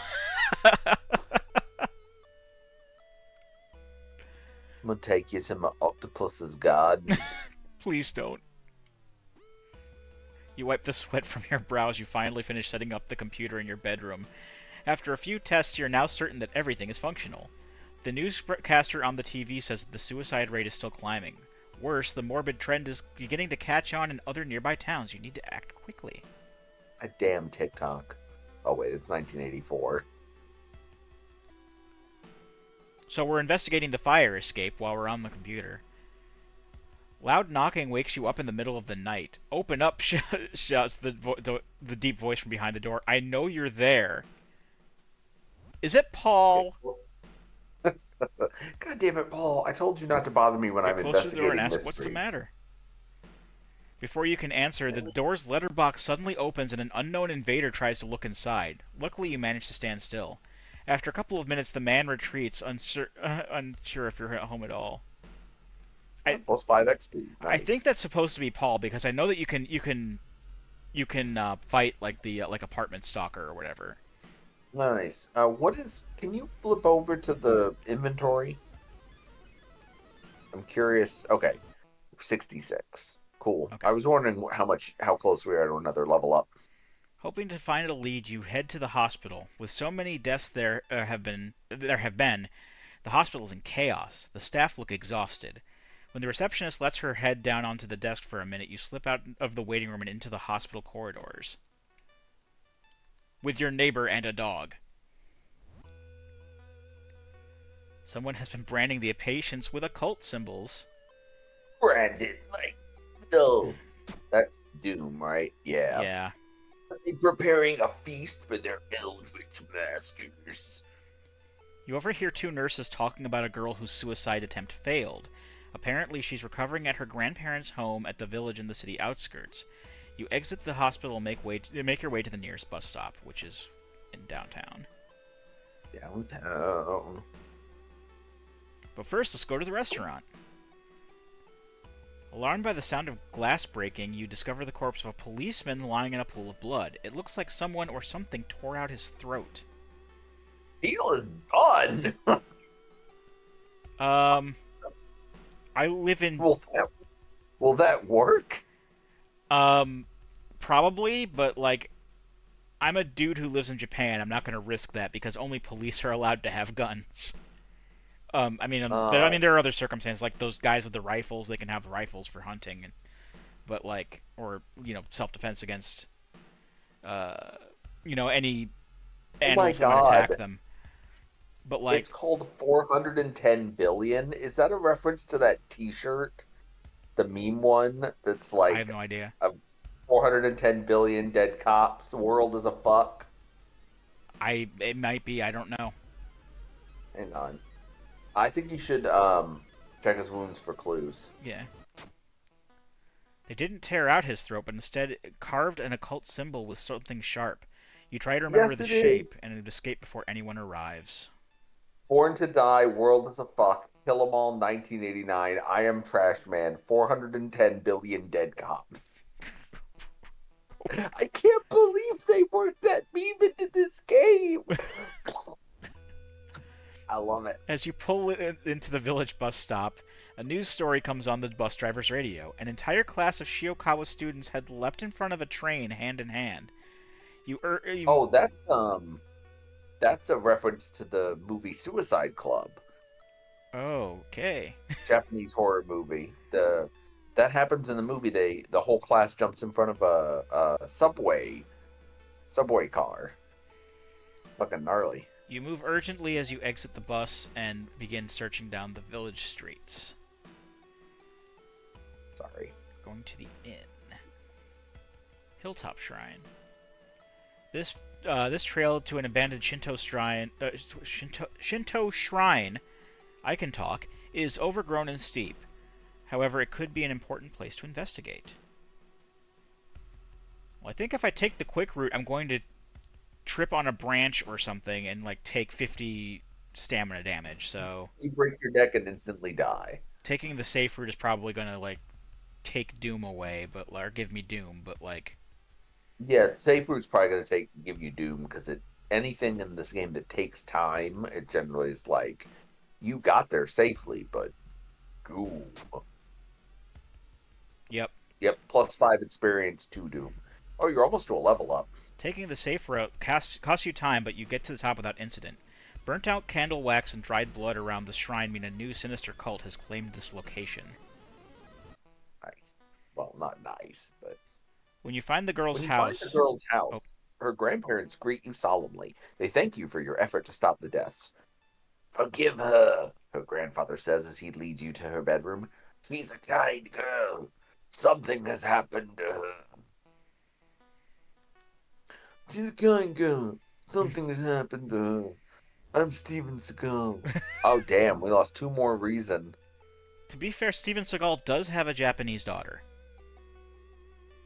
I'm gonna take you to my octopus's garden. Please don't. You wipe the sweat from your brows. You finally finish setting up the computer in your bedroom. After a few tests, you're now certain that everything is functional. The newscaster on the TV says that the suicide rate is still climbing. Worse, the morbid trend is beginning to catch on in other nearby towns. You need to act quickly. A damn TikTok. Oh wait, it's 1984. So we're investigating the fire escape while we're on the computer. Loud knocking wakes you up in the middle of the night. Open up, shouts the deep voice from behind the door. I know you're there. Is it Paul? God damn it, Paul! I told you not to bother me when Get I'm closer to the door and investigating ask, "What's the mysteries. matter?" Before you can answer, the door's letterbox suddenly opens and an unknown invader tries to look inside. Luckily, you manage to stand still. After a couple of minutes, the man retreats, unsure if you're at home at all. I Plus 5 XP. I think Nice. that's supposed to be Paul because I know that you can fight like the like apartment stalker or whatever. Nice. What is? Can you flip over to the inventory? I'm curious. Okay, 66. Cool. I Okay. was wondering how close we are to another level up. Hoping to find a lead, you head to the hospital. With so many deaths there have been, the hospital is in chaos. The staff look exhausted. When the receptionist lets her head down onto the desk for a minute, you slip out of the waiting room and into the hospital corridors with your neighbor and a dog. Someone has been branding the patients with occult symbols. Brandon, like, no. That's Doom, right? Yeah. Yeah. Are they preparing a feast for their eldritch masters? You overhear two nurses talking about a girl whose suicide attempt failed. Apparently, she's recovering at her grandparents' home at the village in the city outskirts. You exit the hospital and make your way to the nearest bus stop, which is in downtown. Downtown. But first, let's go to the restaurant. Alarmed by the sound of glass breaking, you discover the corpse of a policeman lying in a pool of blood. It looks like someone or something tore out his throat. Deal is done. Um, I live in Will that work? um, probably, but like I'm a dude who lives in Japan. I'm not going to risk that because only police are allowed to have guns. I Uh, mean, there are other circumstances like those guys with the rifles. They can have rifles for hunting, but like, or self-defense against, uh, any oh my animals that might attack God. them. But It's like, called 410 billion. Is that a reference to that T-shirt, the meme one that's I have like no idea. a 410 billion dead cops? The world is a fuck. It might be. I don't know. Hang on. I think you should check his wounds for clues. Yeah. They didn't tear out his throat, but instead carved an occult symbol with something sharp. You try to remember Yes, the it is. shape, and it escape before anyone arrives. Born to Die, World is a Fuck, Kill 'Em All 1989, I Am Trash Man, 410 billion dead cops. I can't believe they worked that meme into this game. I love it. As you pull it into the village bus stop, a news story comes on the bus driver's radio. An entire class of Shiokawa students had leapt in front of a train hand in hand. You Oh, that's a reference to the movie Suicide Club, okay. Japanese horror movie. The That happens in the movie. The whole class jumps in front of a subway car. Fucking gnarly. You move urgently as you exit the bus and begin searching down the village streets. Sorry. Going to the inn. Hilltop Shrine. This trail to an abandoned Shinto shrine, I can talk, is overgrown and steep. However, it could be an important place to investigate. Well, I think if I take the quick route, I'm going to trip on a branch or something and like take 50 stamina damage. So You break your neck and instantly die. taking the safe route is probably going to like take Doom away, or give me Doom, but like Yeah, safe route's probably gonna give you Doom because anything in this game that takes time, it generally is like you got there safely, but Doom. yep. Yep, plus 5 experience to Doom. Oh, you're almost to a level up. Taking the safe route costs you time, but you get to the top without incident. Burnt out candle wax and dried blood around the shrine mean a new sinister cult has claimed this location. Nice. Well, not nice, but When you find the girl's when you find the house, girl's oh, house, her grandparents greet you solemnly. They thank you for your effort to stop the deaths. Forgive her grandfather says as he leads you to her bedroom. She's a kind girl. Something has happened to her. She's a kind girl. Something has happened to her. I'm Steven Seagal. Oh, damn, we lost two more reason. To be fair, Steven Seagal does have a Japanese daughter.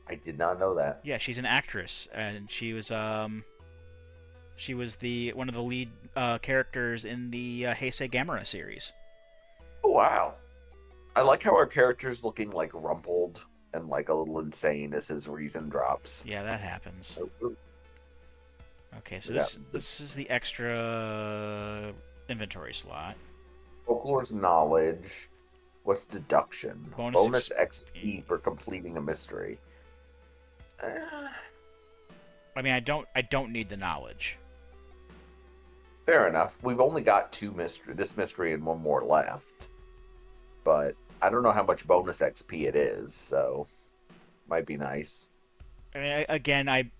I did not know that. Yeah, she's an actress, and she was the one of the lead characters in the Heisei Gamera series. Oh, wow. I like how our character's looking like rumpled and like a little insane as his reason drops. Yeah, that happens. Oh, Okay, so we got the this is the extra inventory slot. folklore's knowledge. What's deduction? Bonus Bonus XP. XP for completing a mystery. Eh, I mean, I don't need the knowledge. fair enough. We've only got this mystery and one more left. But I don't know how much bonus XP it is, so might be nice. I mean, again, I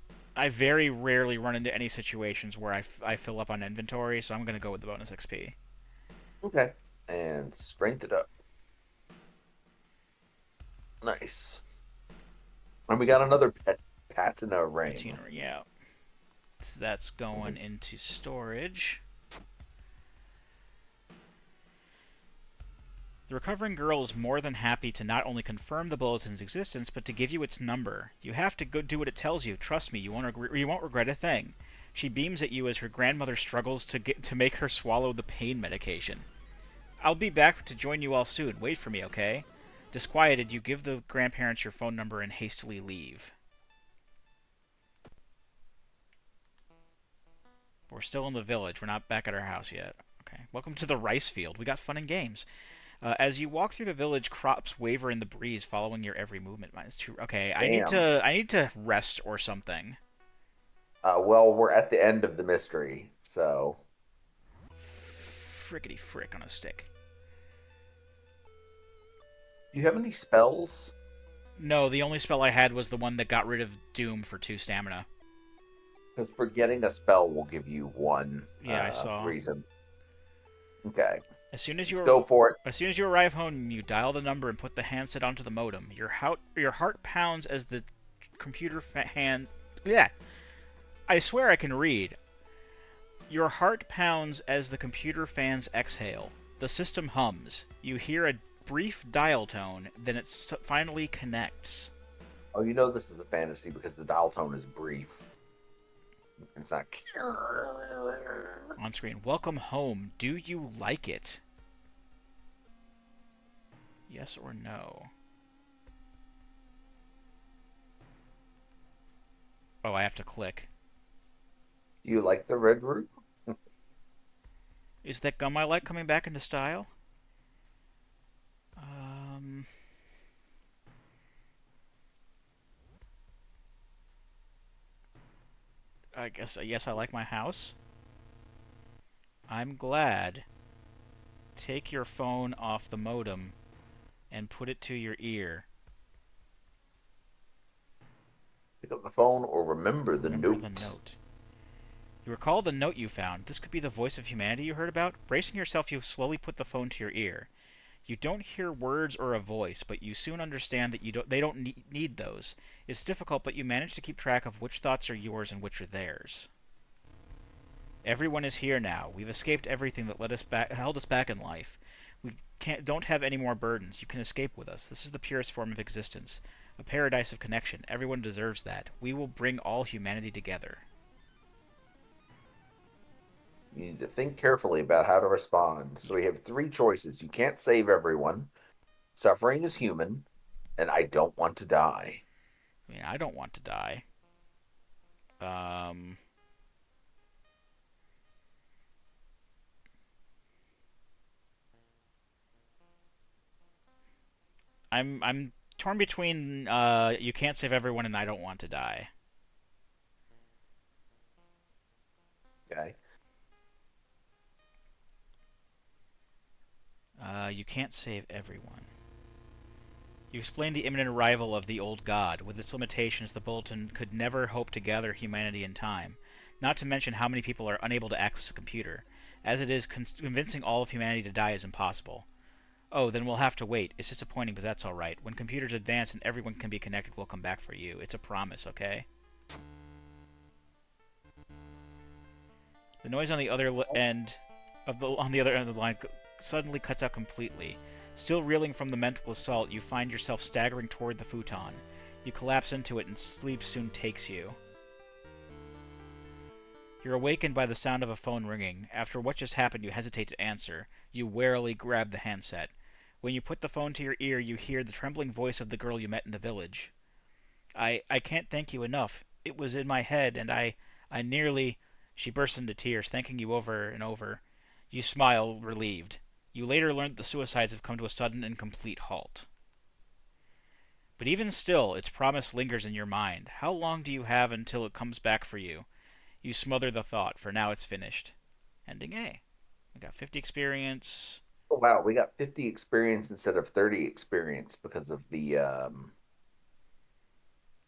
very rarely run into any situations where I fill up on inventory, so I'm gonna go with the bonus XP. Okay. And strength it up. Nice. And we got another patina ring. Patina, yeah. So that's going into storage. The recovering girl is more than happy to not only confirm the bulletin's existence, but to give you its number. You have to go do what it tells you. Trust me, you won't regret a thing. She beams at you as her grandmother struggles to make her swallow the pain medication. I'll be back to join you all soon. Wait for me, okay? Disquieted, you give the grandparents your phone number and hastily leave. We're still in the village. We're not back at our house yet. Okay. Welcome to the rice field. We got fun and games. As you walk through the village, crops waver in the breeze, following your every movement. Okay, Damn. I need to rest or something. Well, we're at the end of the mystery, so Frickety frick on a stick. do you have any spells? No, the only spell I had was the one that got rid of Doom for 2 stamina. Because forgetting a spell will give you one Yeah, I saw. reason. Okay. As soon as Let's go for it. As soon as you arrive home, you dial the number and put the handset onto the modem. Your heart pounds as the computer hand. Yeah, I swear I can read. Your heart pounds as the computer fans exhale. The system hums. You hear a brief dial tone, then it finally connects. Oh, you know this is a fantasy because the dial tone is brief. It's not On screen. Welcome home. Do you like it? Yes or no? Oh, I have to click. Do you like the red root? Is that gum I like coming back into style? Um... I guess, yes, I like my house. I'm glad. Take your phone off the modem and put it to your ear. Pick up the phone or remember the Remember note. the note. You recall the note you found. This could be the voice of humanity you heard about. Bracing yourself, you slowly put the phone to your ear. You don't hear words or a voice, but you soon understand that they don't need those. It's difficult, but you manage to keep track of which thoughts are yours and which are theirs. Everyone is here now. We've escaped everything that held us back in life. We don't have any more burdens. You can escape with us. This is the purest form of existence. A paradise of connection. Everyone deserves that. We will bring all humanity together. You need to think carefully about how to respond. So we have 3 choices. You can't save everyone. Suffering is human. And I don't want to die. I mean, I don't want to die. I'm torn between you can't save everyone and I don't want to die. Okay. You can't save everyone. You explain the imminent arrival of the old god. With its limitations, the bulletin could never hope to gather humanity in time. Not to mention how many people are unable to access a computer. As it is, convincing all of humanity to die is impossible. Oh, then we'll have to wait. It's disappointing, but that's alright. When computers advance and everyone can be connected, we'll come back for you. It's a promise, okay? The noise on the on the other end of the line suddenly cuts out completely. Still reeling from the mental assault, you find yourself staggering toward the futon. You collapse into it and sleep soon takes you. You're awakened by the sound of a phone ringing. After what just happened, you hesitate to answer. You warily grab the handset. When you put the phone to your ear, you hear the trembling voice of the girl you met in the village. I can't thank you enough. It was in my head, and I nearly... She bursts into tears, thanking you over and over. You smile, relieved. You later learn that the suicides have come to a sudden and complete halt. But even still, its promise lingers in your mind. How long do you have until it comes back for you? You smother the thought, for now it's finished. Ending A. We got 50 experience Oh, wow, we got 50 experience instead of 30 experience because of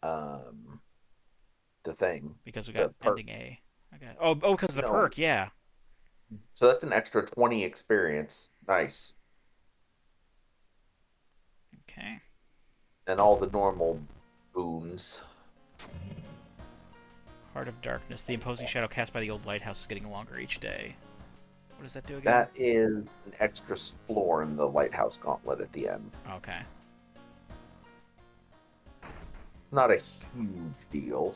um the thing, because we got the perk. ending A. Oh, because the No, perk, yeah. so that's an extra 20 experience. Nice. Okay. And all the normal boons. Heart of Darkness. The imposing shadow cast by the old lighthouse is getting longer each day. What does that do again? That is an extra floor in the lighthouse gauntlet at the end. Okay. It's not a huge deal.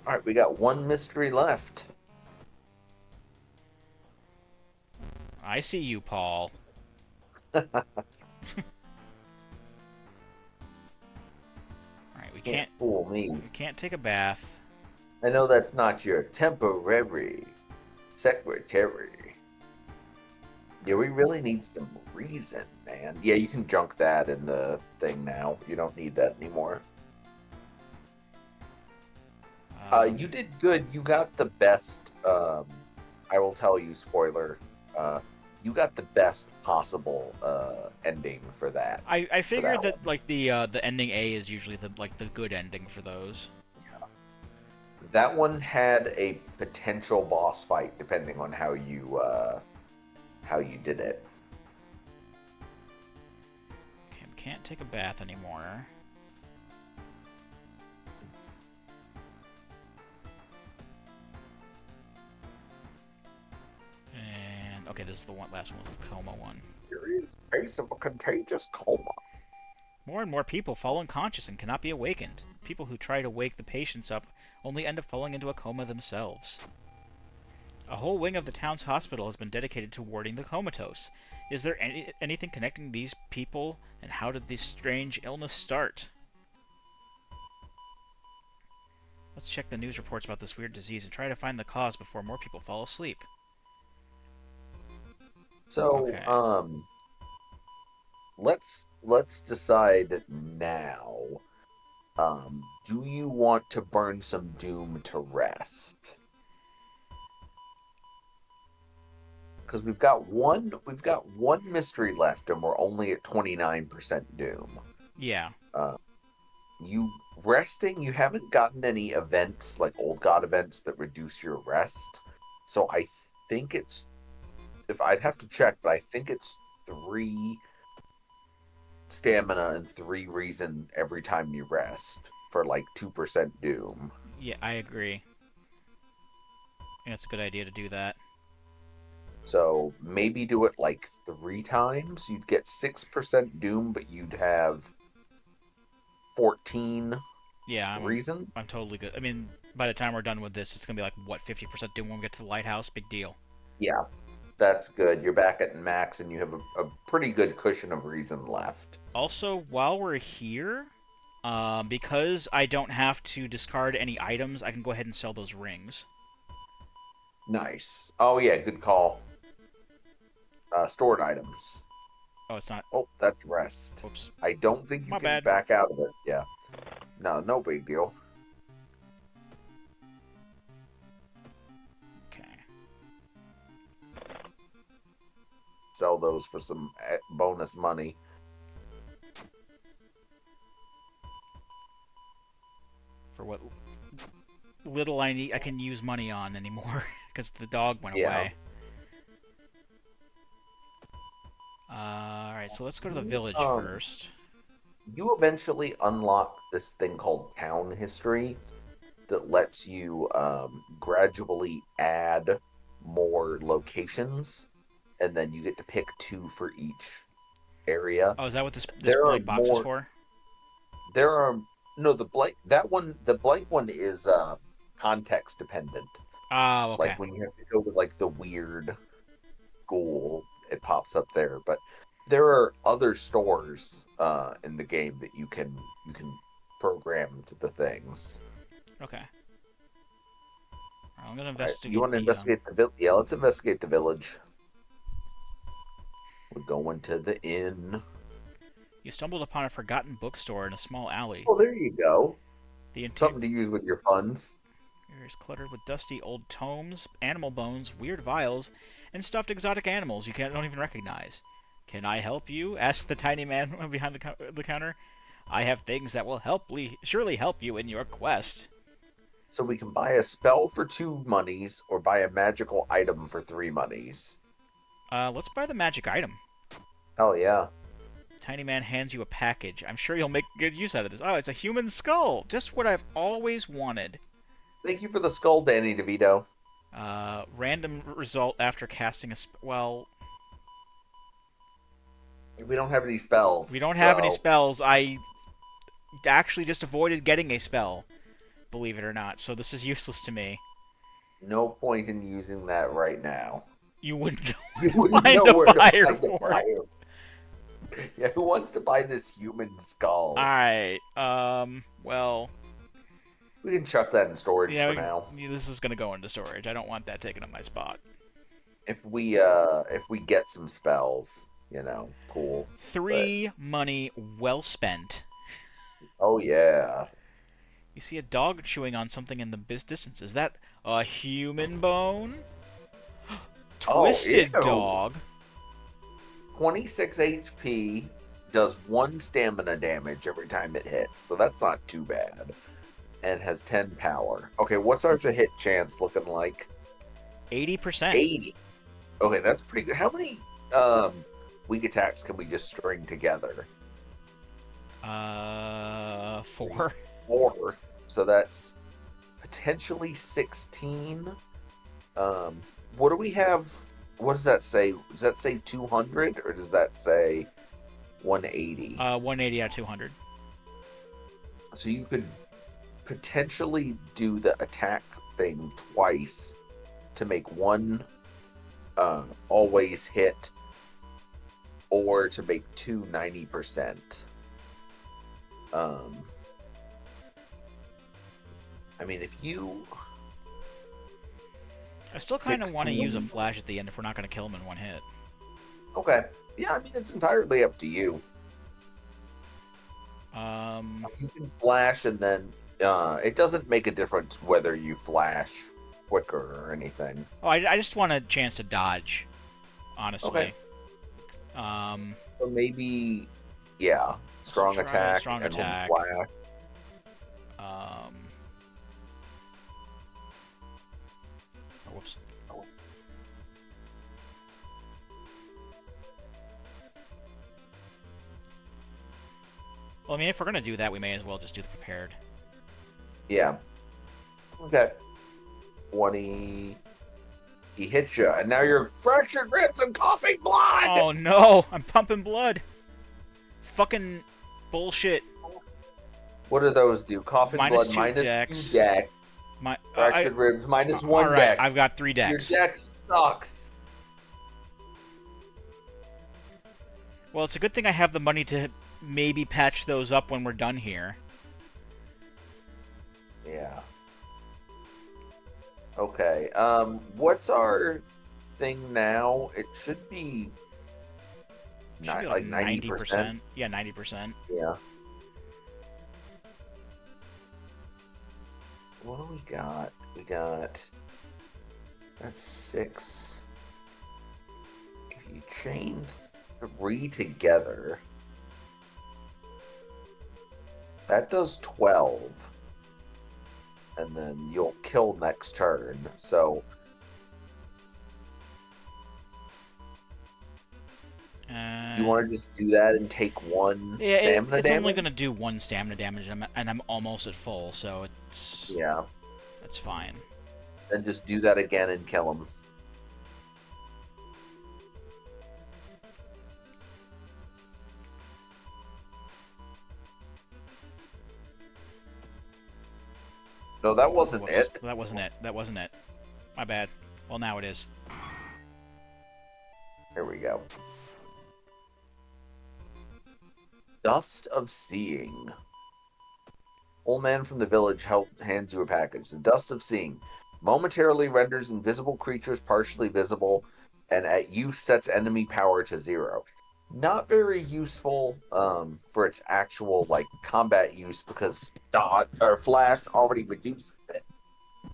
All right, we got one mystery left. I see you, Paul. Alright, Can't fool me. we can't take a bath. I know that's not your temporary secretary. Yeah, we really need some reason, man. Yeah, you can junk that in the thing now. You don't need that anymore. You did good. You got the best. I will tell you, spoiler. You got the best possible ending for that. I figured one. that like the ending A is usually the good ending for those. That one had a potential boss fight, depending on how you did it. Okay, we can't take a bath anymore. And okay, this is the last one was the coma one. Serious case of a contagious coma. More and more people fall unconscious and cannot be awakened. People who try to wake the patients up only end up falling into a coma themselves. A whole wing of the town's hospital has been dedicated to warding the comatose. Is there anything connecting these people, and how did this strange illness start? Let's check the news reports about this weird disease and try to find the cause before more people fall asleep. So, Okay. let's decide now. Do you want to burn some doom to rest? Because we've got one mystery left, and we're only at 29% doom. Yeah. You resting, you haven't gotten any events like old god events that reduce your rest. So I think it's, if I'd have to check, but I think it's 3 stamina and 3 reason every time you rest for like 2% doom. Yeah, I agree. I think it's a good idea to do that. So maybe do it like 3 times. You'd get 6% doom, but you'd have 14 Yeah, reason. I'm totally good. I mean, by the time we're done with this, it's gonna be like what 50% doom when we get to the lighthouse. Big deal. Yeah, that's good. You're back at max, and you have a pretty good cushion of reason left. Also, while we're here, because I don't have to discard any items, I can go ahead and sell those rings. Nice. Oh yeah, good call. Stored items. Oh, it's not. Oh, that's rest. Whoops. I don't think you My can bad. back out of it. Yeah. No, no big deal. Okay. Sell those for some bonus money. For what little I can use money on anymore, because the dog went Yeah. away. Alright, so let's go to the village first. You eventually unlock this thing called town history, that lets you gradually add more locations, and then you get to pick 2 for each area. Oh, is that what this There are blank box is more. for? There are no the blank one is context dependent. Oh, okay. Like when you have to go to like the weird school, it pops up there. But there are other stores in the game that you can program to the things. Okay. I'm gonna All right, you investigate want to the investigate the village? Yeah, let's investigate the village. We're going to the inn. You stumbled upon a forgotten bookstore in a small alley. Oh, there you go. The interior Something to use with your funds. is cluttered with dusty old tomes, animal bones, weird vials, and stuffed exotic animals don't even recognize. Can I help you? Asked the tiny man behind the counter. I have things that will surely help you in your quest. So we can buy a spell for 2 monies or buy a magical item for 3 monies. Let's buy the magic item. Oh, yeah. Tiny man hands you a package. I'm sure you'll make good use out of this. Oh, it's a human skull. Just what I've always wanted. Thank you for the skull, Danny DeVito. Random result after casting a well, We don't have any spells. we don't have any spells. I actually just avoided getting a spell, believe it or not. So this is useless to me. No point in using that right now. You wouldn't You wouldn't find know a where to buyer find the for it. buyer. Yeah, who wants to buy this human skull? Alright, well, We can chuck that in storage yeah, for now. this is gonna go into storage. I don't want that taking up my spot. If we get some spells, cool. 3 money well spent. Oh yeah. You see a dog chewing on something in the distance. Is that a human bone? Twisted ew. dog. 26 HP, does 1 stamina damage every time it hits, so that's not too bad. And has 10 power. Okay, what's our to hit chance looking like? 80%. 80. Okay, that's pretty good. How many weak attacks can we just string together? 4. 4. So that's potentially 16. What do we have? What does that say? Does that say 200 or does that say 180? 180 out of 200. So you could potentially do the attack thing twice to make 1 always hit, or to make 2 90%. I mean, if you... I still kind of want to 16. use a flash at the end if we're not going to kill him in 1 hit. Okay. Yeah, I mean, it's entirely up to you. You can flash, and then it doesn't make a difference whether you flash quicker or anything. Oh, I just want a chance to dodge, honestly. Okay. So maybe, yeah, strong Try attack strong and attack. then flash. Oh, whoops. Well, I mean, if we're gonna do that, we may as well just do the prepared. Yeah. Okay. 20. He hits you, and now you're fractured ribs and coughing blood! Oh no! I'm pumping blood! Fucking bullshit. What do those do? Coughing Minus blood, 2 minus dex. 2 dex. Fractured ribs, minus 1 Alright, dex. I've got 3 dex. Your dex sucks. Well, it's a good thing I have the money to maybe patch those up when we're done here. Yeah. Okay. What's our thing now? It should be Should be like 90%. Yeah, 90%. Yeah. What do we got? We got... That's 6. If you chain 3 together, that does 12. And then you'll kill next turn. So you want to just do that and take 1 Yeah, stamina it's damage? only gonna do 1 stamina damage, and I'm almost at full, so it's... Yeah. That's fine. Then just do that again and kill him. No, that wasn't Whoops. it. That wasn't it. That wasn't it. My bad. Well, now it is. Here we go. Dust of Seeing. Old man from the village hands you a package. The Dust of Seeing momentarily renders invisible creatures partially visible, and at use sets enemy power to 0. Not very useful for its actual combat use because dot or flash already reduces it.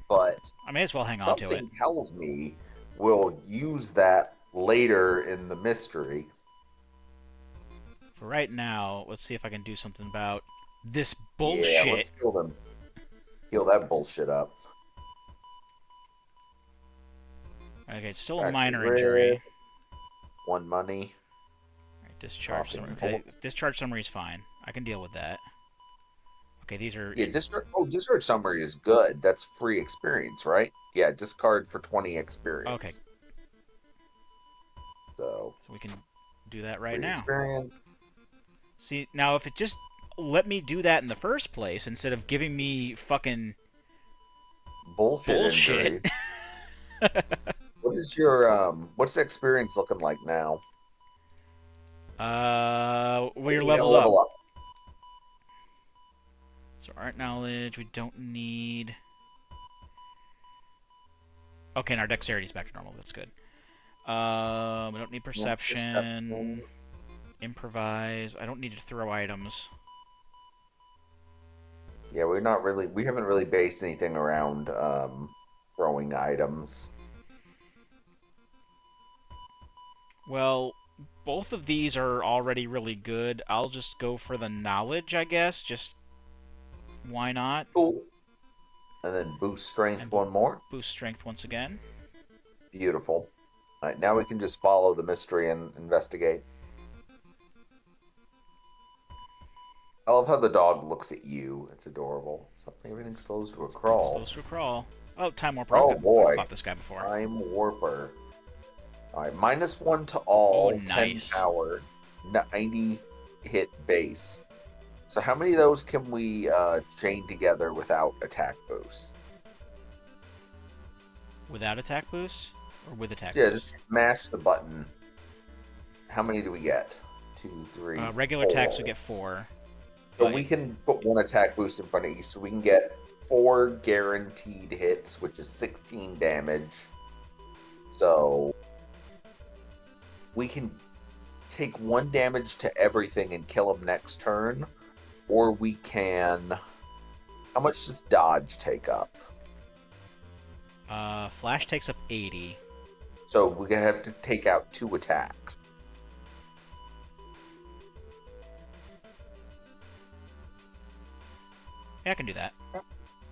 But I may as well hang on to it. something tells me we'll use that later in the mystery. For right now, let's see if I can do something about this bullshit. Yeah, let's kill them. Heal that bullshit up. Okay, it's still a minor injury. 1 money. Right, discharge summary. Okay, discharge summary is fine. I can deal with that. Okay, these are... Yeah, discharge summary is good. That's free experience, right? Yeah, discard for 20 experience. Okay. So we can do that right free now. Experience. See, now if it just let me do that in the first place instead of giving me fucking bullshit. What is your what's the experience looking like now? Well, you're level up. So art knowledge, we don't need. Okay, and our dexterity's back to normal. That's good. We don't need perception. Improvise. I don't need to throw items. Yeah, we haven't really based anything around throwing items. Well, both of these are already really good. I'll just go for the knowledge, I guess. Just why not? Cool. And then boost strength one more. Boost strength once again. Beautiful. All right, now we can just follow the mystery and investigate. I love how the dog looks at you. It's adorable. Suddenly everything slows to a crawl. Slows to a crawl. Oh, Time Warper. Oh boy. I've fought this guy before. Time Warper. Alright, -1 to all, Oh, nice. 10 power, 90 hit base. So how many of those can we chain together without attack boost? Without attack boost? Or with attack Yeah, boost? just mash the button. How many do we get? 2, 3, regular 4. attacks we get 4. So we can put 1 attack boost in front of each, so we can get 4 guaranteed hits, which is 16 damage. So we can take 1 damage to everything and kill him next turn, or we can... How much does dodge take up? Flash takes up 80. So we're going to have to take out 2 attacks. Yeah, I can do that.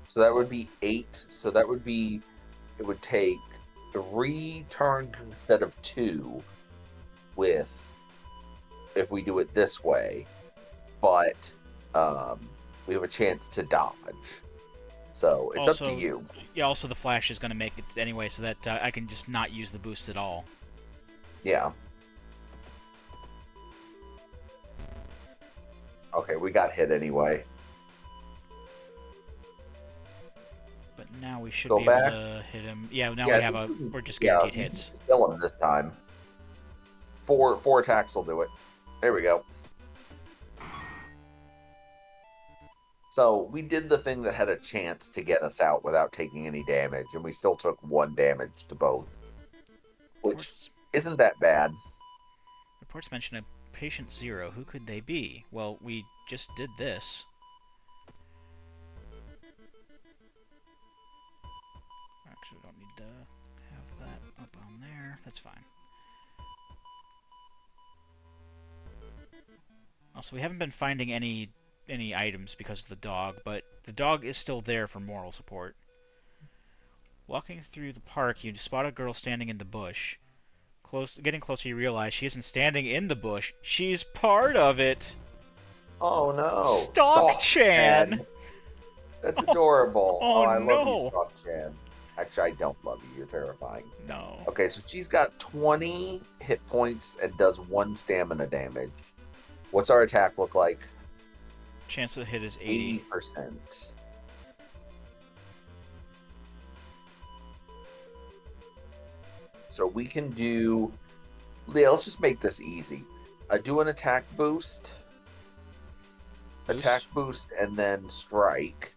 So that would be 8. So that would be... It would take 3 turns instead of 2 with... If we do it this way. But we have a chance to dodge. So it's also, up to you. Yeah, also the Flash is going to make it anyway, so that I can just not use the boost at all. Yeah. Okay, we got hit anyway. But now we should Go be back. able to hit him. Yeah, now we have we're just guaranteed hits. Kill him this time. 4 attacks will do it. There we go. So we did the thing that had a chance to get us out without taking any damage, and we still took 1 damage to both. Which isn't that bad. Reports mention a patient 0. Who could they be? Well, we just did this. Actually, we don't need to have that up on there. That's fine. Also, we haven't been finding any items because of the dog, but the dog is still there for moral support. Walking through the park, you spot a girl standing in the bush. Getting closer, you realize she isn't standing in the bush. She's part of it. Oh no! Stalk-Chan. That's adorable. Oh Oh, I love you, no! Stock-chan. Actually, I don't love you. You're terrifying. No. Okay, so she's got 20 hit points and does 1 stamina damage. What's our attack look like? Chance to hit is 80. 80%. So we can do... Yeah, let's just make this easy. Do an attack boost. Attack boost and then strike.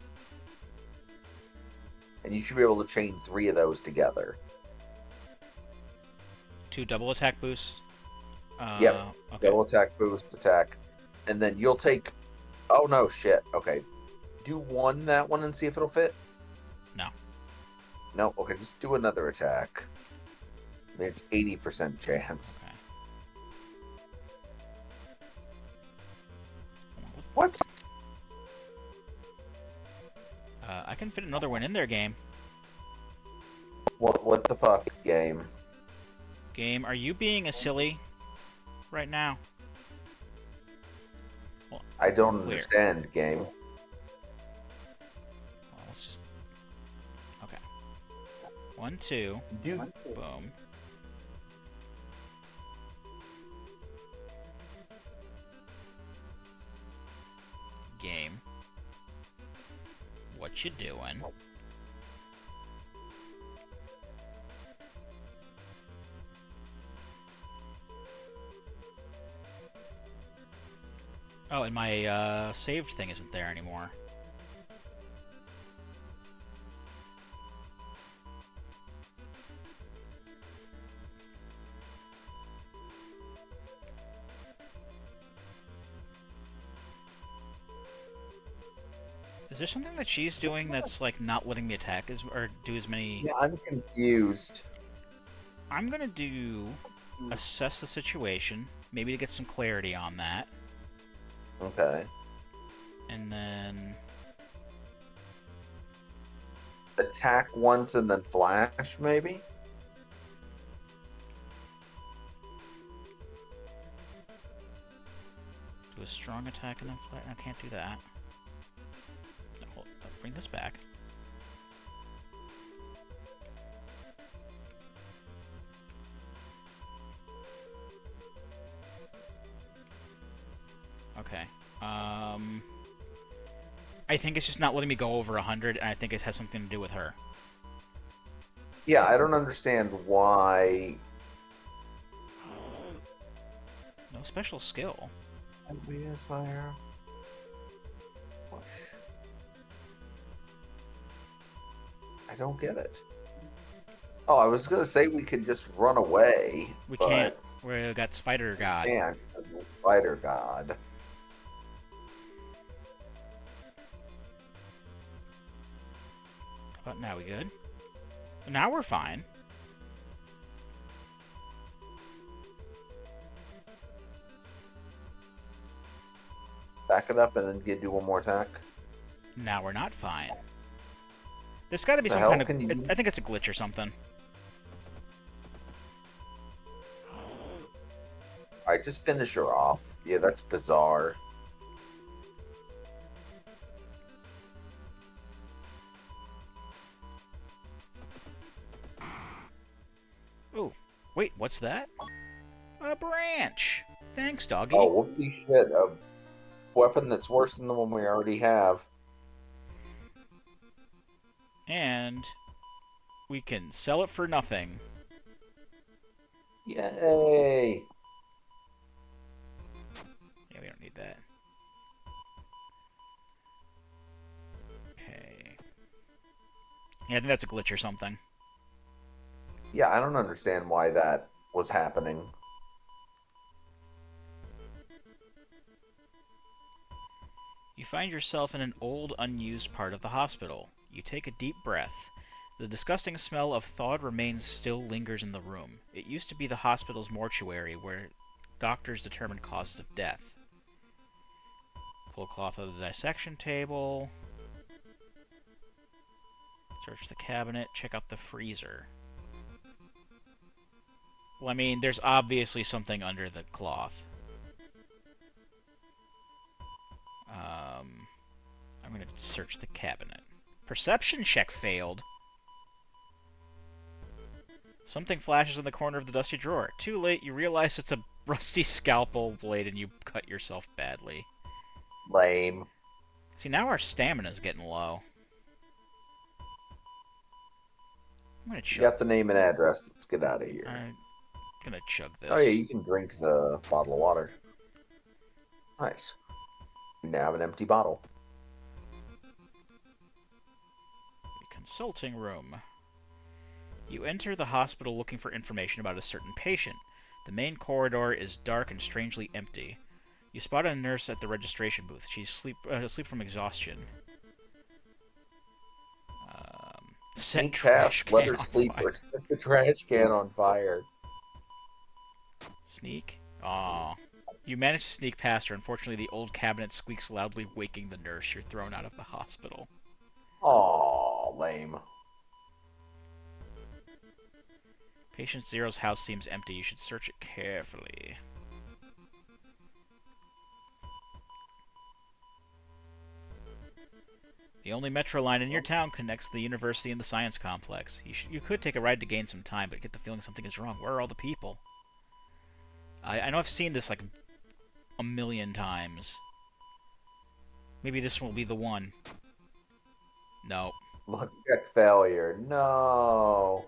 And you should be able to chain 3 of those together. 2 double attack boosts. Yep. Okay. Double attack, boost, attack. And then you'll take... Oh, no, shit. Okay. Do that one and see if it'll fit? No. No? Okay, just do another attack. I mean, it's 80% chance. Okay. What? I can fit another one in there, game. What the fuck, game? Game, are you being a silly right now? Well, I don't clear. understand, game. Well, let's just... Okay. 1, 2. Dude. Boom. Game. What you doing? Oh, and my saved thing isn't there anymore. Is there something that she's doing that's like not letting me attack or do as many? Yeah, I'm confused. I'm gonna do assess the situation, maybe to get some clarity on that. Okay. And then Attack once and then flash, maybe? do a strong attack and then flash. I can't do that. No, hold, bring this back. Okay. I think it's just not letting me go over 100, and I think it has something to do with her. Yeah, I don't understand why. No special skill. Fire. Push. I don't get it. Oh, I was gonna say we could just run away. We but can't. We got Spider God. can't because of the Spider God. But now we good? Now we're fine. Back it up and then do one more attack. Now we're not fine. There's got to be The some hell kind of... can you- I think it's a glitch or something. Alright, just finish her off. Yeah, that's bizarre. Ooh, wait, what's that? A branch! Thanks, doggy. Oh, whoopsie shit. A weapon that's worse than the one we already have. And we can sell it for nothing. Yay! Yeah, we don't need that. Okay. Yeah, I think that's a glitch or something. Yeah, I don't understand why that was happening. You find yourself in an old, unused part of the hospital. You take a deep breath. The disgusting smell of thawed remains still lingers in the room. It used to be the hospital's mortuary, where doctors determined causes of death. Pull cloth of the dissection table. Search the cabinet. Check out the freezer. Well, I mean, there's obviously something under the cloth. I'm gonna search the cabinet. Perception check failed. Something flashes in the corner of the dusty drawer. Too late, you realize it's a rusty scalpel blade and you cut yourself badly. Lame. See, now our stamina's getting low. I'm gonna You chug. got the name and address. Let's get out of here. I'm gonna chug this. Oh yeah, you can drink the bottle of water. Nice. You now have an empty bottle. The consulting room. You enter the hospital looking for information about a certain patient. The main corridor is dark and strangely empty. You spot a nurse at the registration booth. She's asleep from exhaustion. Set Sneak trash past, let can her on sleep, fire. or set the trash can on fire. Sneak? Aw. You manage to sneak past her. Unfortunately, the old cabinet squeaks loudly, waking the nurse. You're thrown out of the hospital. Aw, lame. Patient Zero's house seems empty. You should search it carefully. The only metro line in your town connects the university and the science complex. You could take a ride to gain some time, but get the feeling something is wrong. Where are all the people? I know I've seen this like a million times. Maybe this will be the one. No. Look at failure. No.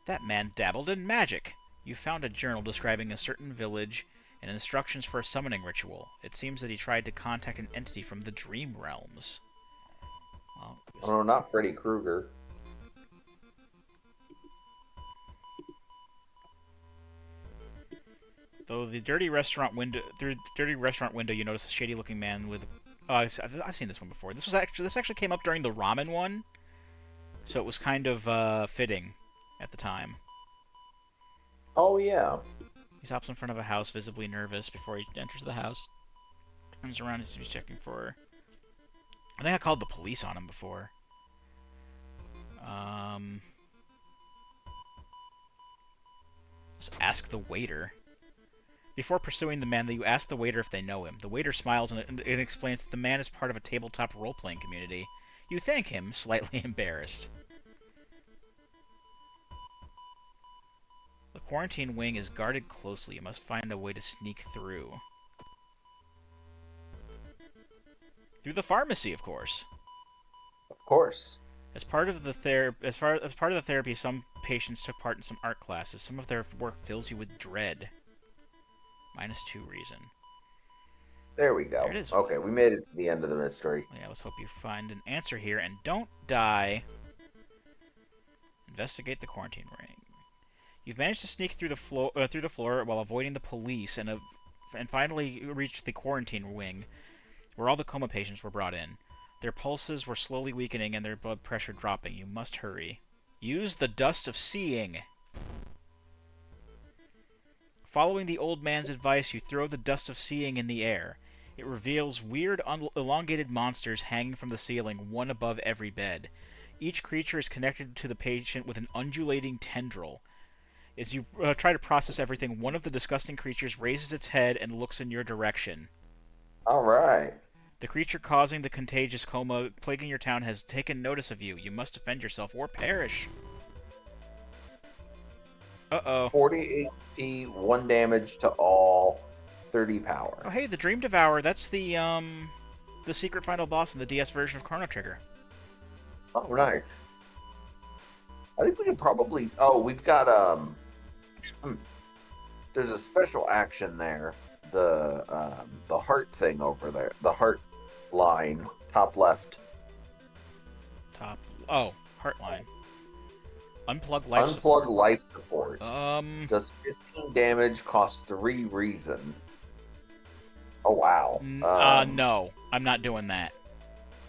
That man dabbled in magic. You found a journal describing a certain village and instructions for a summoning ritual. It seems that he tried to contact an entity from the dream realms. Well, Oh no, not Freddy Krueger. through the dirty restaurant window, you notice a shady-looking man with. Oh, I've seen this one before. This actually came up during the ramen one, so it was kind of fitting at the time. Oh yeah. He stops in front of a house, visibly nervous, before he enters the house. Turns around as he's checking for. I think I called the police on him before. Let's ask the waiter. Before pursuing the man, you ask the waiter if they know him. The waiter smiles and explains that the man is part of a tabletop role-playing community. You thank him, slightly embarrassed. The quarantine wing is guarded closely. You must find a way to sneak through. Through the pharmacy, of course. Of course. As part of the therapy, some patients took part in some art classes. Some of their work fills you with dread. -2 reason. There we go. There it is. Okay, we made it to the end of the mystery. Yeah, let's hope you find an answer here and don't die. Investigate the quarantine ring. You've managed to sneak through the floor while avoiding the police and finally reached the quarantine wing, where all the coma patients were brought in. Their pulses were slowly weakening and their blood pressure dropping. You must hurry. Use the dust of seeing. Following the old man's advice, you throw the dust of seeing in the air. It reveals weird, elongated monsters hanging from the ceiling, one above every bed. Each creature is connected to the patient with an undulating tendril. As you try to process everything, one of the disgusting creatures raises its head and looks in your direction. All right. The creature causing the contagious coma plaguing your town has taken notice of you. You must defend yourself or perish. Uh-oh. 40 HP, 1 damage to all, 30 power. Oh, hey, the Dream Devourer. That's the secret final boss in the DS version of Chrono Trigger. Oh, nice. I think we can probably... Oh, we've got, there's a special action there. The heart thing over there. The heart line, top left. Oh, heart line. Unplug life support. Does 15 damage, costs 3 reason. Oh, wow. No. I'm not doing that.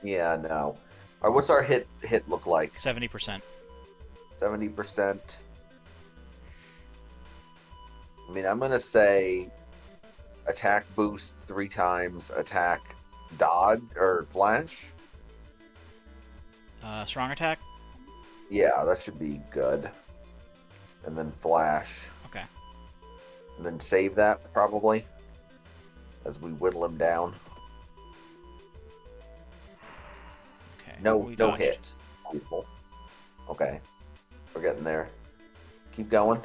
Yeah, no. All right, what's our hit look like? 70%. 70%. I mean, I'm going to say attack boost 3 times, attack dodge, or flash. Strong attack? Yeah, that should be good. And then flash. Okay. And then save that, probably, as we whittle him down. No, we no dodged. hit. Beautiful. Okay, we're getting there. Keep going.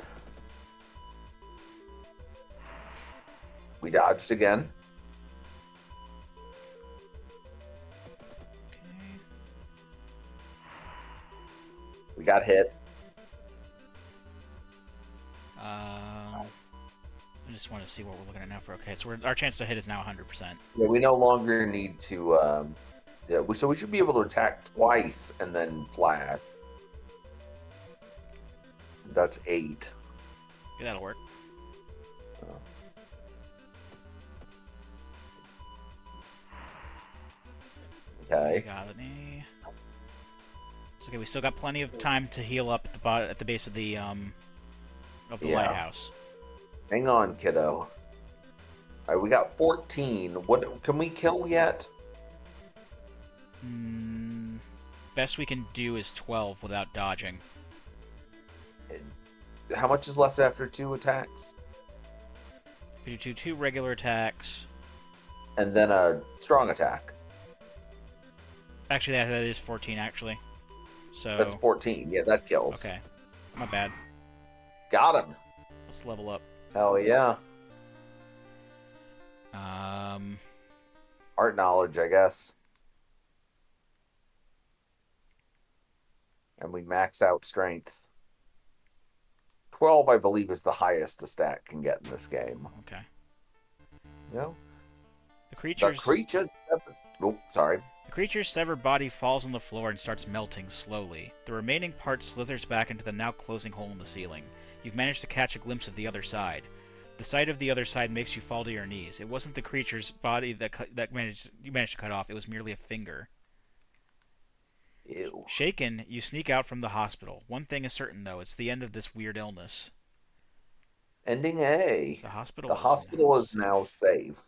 We dodged again. Okay. We got hit. I just want to see what we're looking at now for. Okay, so our chance to hit is now 100%. Yeah, we no longer need to. Yeah, so we should be able to attack twice and then flash. That's 8. Yeah, that'll work. Okay. Got any? It's okay. We still got plenty of time to heal up at the base of the Yeah. lighthouse. Hang on, kiddo. All right, we got 14. What can we kill yet? Best we can do is 12 without dodging. How much is left after 2 attacks? If you do 2 regular attacks. And then a strong attack. Actually, that is 14, actually. So That's 14. Yeah, that kills. Okay. Not bad. Got him. Let's level up. Hell yeah. Art knowledge, I guess. And we max out strength. 12, I believe, is the highest a stat can get in this game. Okay. You know? The creature's Oh, sorry. The creature's severed body falls on the floor and starts melting slowly. The remaining part slithers back into the now closing hole in the ceiling. You've managed to catch a glimpse of the other side. The sight of the other side makes you fall to your knees. It wasn't the creature's body that you managed to cut off. It was merely a finger. Ew. Shaken, you sneak out from the hospital. One thing is certain, though. It's the end of this weird illness. Ending A. The hospital is now safe.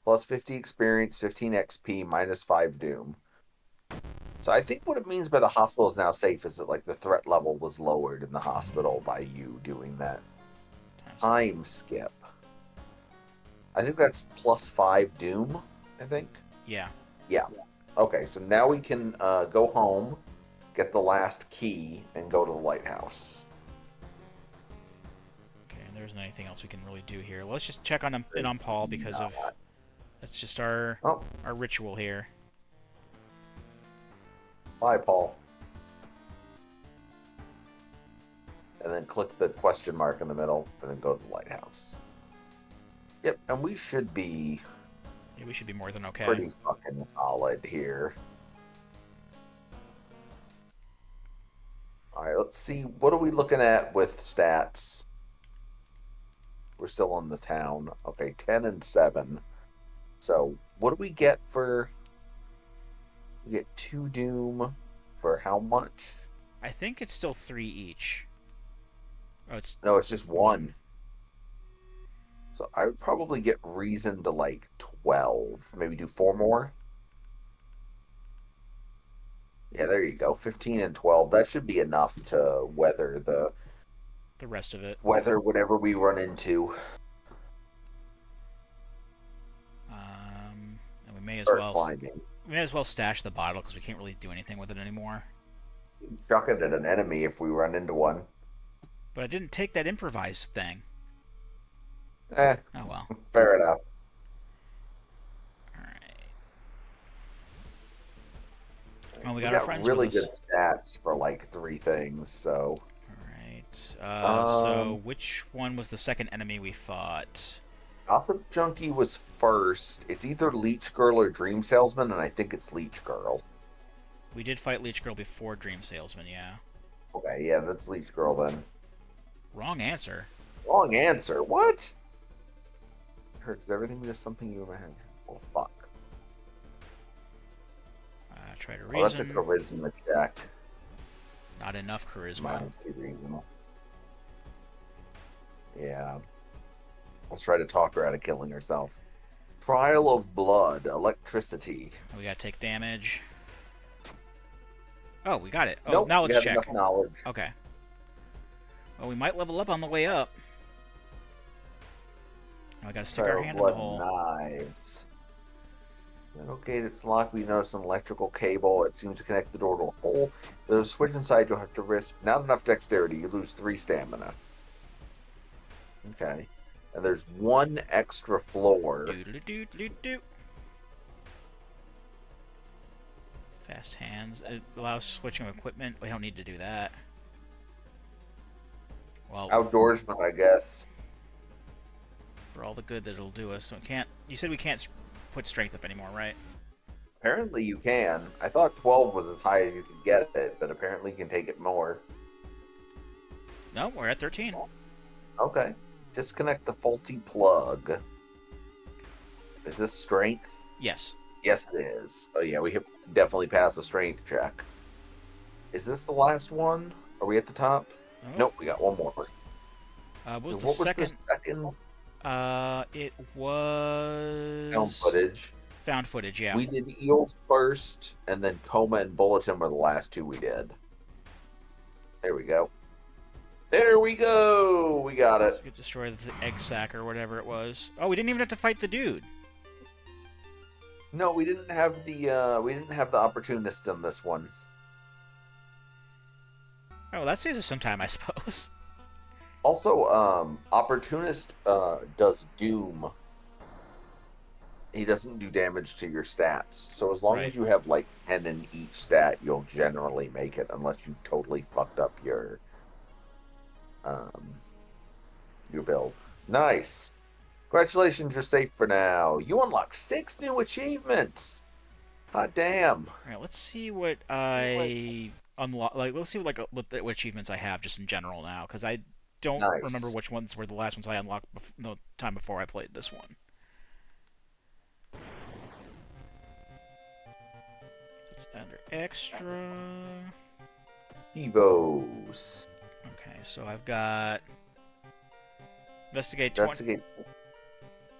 Plus 50 experience, 15 XP, minus 5 doom. So I think what it means by the hospital is now safe is that like the threat level was lowered in the hospital by you doing that time skip. I think that's plus 5 doom, I think. Yeah. Yeah. Okay, so now we can go home, get the last key, and go to the lighthouse. Okay, and there isn't anything else we can really do here. Let's just check on Paul because of that's just our ritual here. Bye, Paul. And then click the question mark in the middle, and then go to the lighthouse. Yep, and we should be... Yeah, we should be more than okay. Pretty fucking solid here. Alright, let's see. What are we looking at with stats? We're still in the town. Okay, 10 and 7. So, what do we get for... We get 2 doom for how much? I think it's still 3 each. Oh, No, it's just 1. So I would probably get reason to like 12. Maybe do 4 more. Yeah, there you go. 15 and 12. That should be enough to weather the rest of it. Weather whatever we run into. And we may as Start well climbing. We may as well stash the bottle because we can't really do anything with it anymore. Chuck it at an enemy if we run into one. But I didn't take that improvised thing. Oh well. Fair enough. Alright. Well, we got our friends really with us. Good stats for like 3 things, so... Alright. So which one was the second enemy we fought? Gossip Junkie was first. It's either Leech Girl or Dream Salesman, and I think it's Leech Girl. We did fight Leech Girl before Dream Salesman, yeah. Okay, yeah, that's Leech Girl then. Wrong answer. Wrong answer? What? Is everything just something you imagine? Well, fuck. Try to reason. Oh, that's a charisma check. Not enough charisma. -2 reason. Yeah. Let's try to talk her out of killing herself. Trial of Blood, Electricity. We gotta take damage. Oh, we got it. Oh, nope, knowledge we check. Enough knowledge. Okay. Well, we might level up on the way up. Now we gotta stick our hand in the hole. Knives. Okay, it's locked. We notice an electrical cable. It seems to connect the door to a hole. There's a switch inside. You'll have to risk not enough dexterity. You lose 3 stamina. Okay. And there's 1 extra floor. Do. Fast hands. It allows switching of equipment. We don't need to do that. Well, Outdoorsman, I guess. for all the good that it'll do us. So it can't. You said we can't put strength up anymore, right? Apparently you can. I thought 12 was as high as you could get it, but apparently you can take it more. No, we're at 13. Okay. Disconnect the faulty plug. Is this strength? Yes. Yes, it is. Oh, yeah, we have definitely passed the strength check. Is this the last one? Are we at the top? Oh. Nope, we got one more. What was The second? It was... Found footage. Found footage, yeah. We did eels first, and then coma and bulletin were the last 2 we did. There we go. There we go! We got it. So we could destroy the egg sac or whatever it was. Oh, we didn't even have to fight the dude. No, we didn't have the opportunist in this one. Oh, that saves us some time, I suppose. Also, opportunist does doom. He doesn't do damage to your stats. So as long as you have like 10 in each stat, you'll generally make it, unless you totally fucked up your build. Nice. Congratulations, you're safe for now. You unlock 6 new achievements. Hot damn. Alright, let's see what I unlock. Like, let's see what achievements I have just in general now, because I don't remember which ones were the last ones I unlocked the time before I played this one. It's under extra. Evos. Okay, so I've got investigate.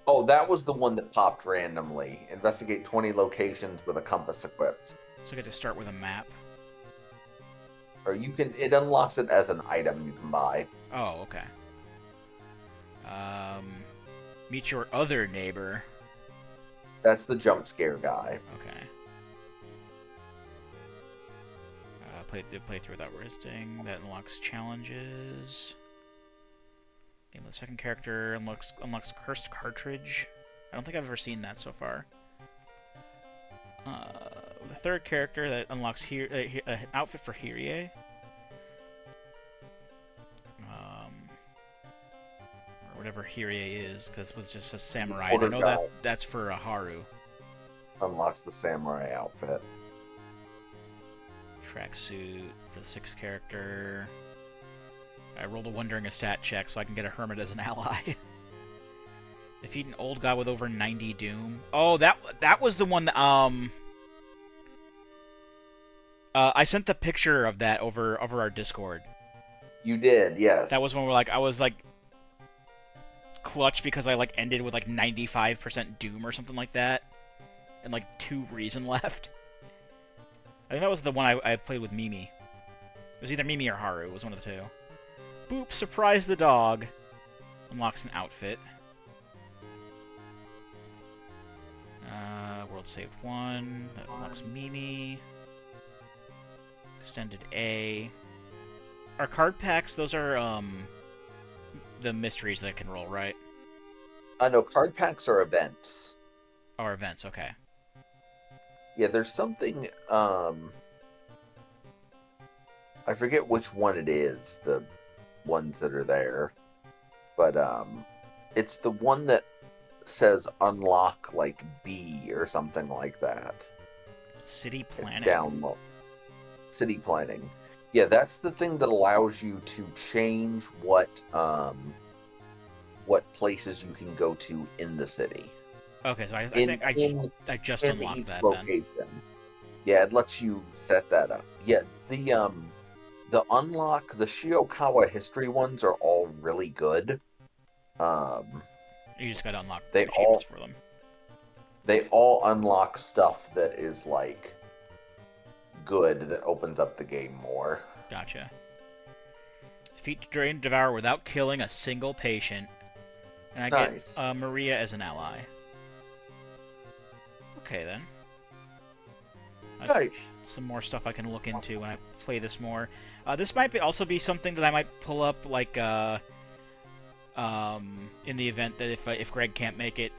Oh, that was the one that popped randomly. Investigate 20 locations with a compass equipped. So I get to start with a map. Or you can, it unlocks it as an item you can buy. Oh, okay. Meet your other neighbor. That's the jump scare guy. Okay. Play through without resting. That unlocks challenges. Game with the second character unlocks cursed cartridge. I don't think I've ever seen that so far. The third character that unlocks an outfit for Hirie. Or whatever Hirie is, because it was just a samurai. And I know that's for Haru. Unlocks the samurai outfit. Tracksuit for the sixth character. I rolled a 1 during a stat check so I can get a hermit as an ally. Defeat an old god with over 90 doom. Oh, that was the one that I sent the picture of that over our Discord. You did, yes. That was when I was like clutch because I like ended with like 95% doom or something like that, and like 2 reason left. I think that was the one I played with Mimi. It was either Mimi or Haru. It was one of the 2. Boop! Surprise the dog. Unlocks an outfit. World saved 1. That unlocks Mimi. Extended A. Our card packs, those are the mysteries that I can roll, right? No, card packs are events. Or events, okay. Yeah, there's something, I forget which one it is, the ones that are there. But, it's the one that says unlock, like, B or something like that. City planning. It's down low. City planning. Yeah, that's the thing that allows you to change what places you can go to in the city. Okay, so I think I just unlocked that location. Then. Yeah, it lets you set that up. Yeah, the unlock, the Shiokawa history ones are all really good. You just gotta unlock the achievements for them. They all unlock stuff that is like good, that opens up the game more. Gotcha. Defeat, drain, devour without killing a single patient, and I get Maria as an ally. Okay then. That's Nice. some more stuff I can look into when I play this more. This might also be something that I might pull up, like, in the event that if Greg can't make it,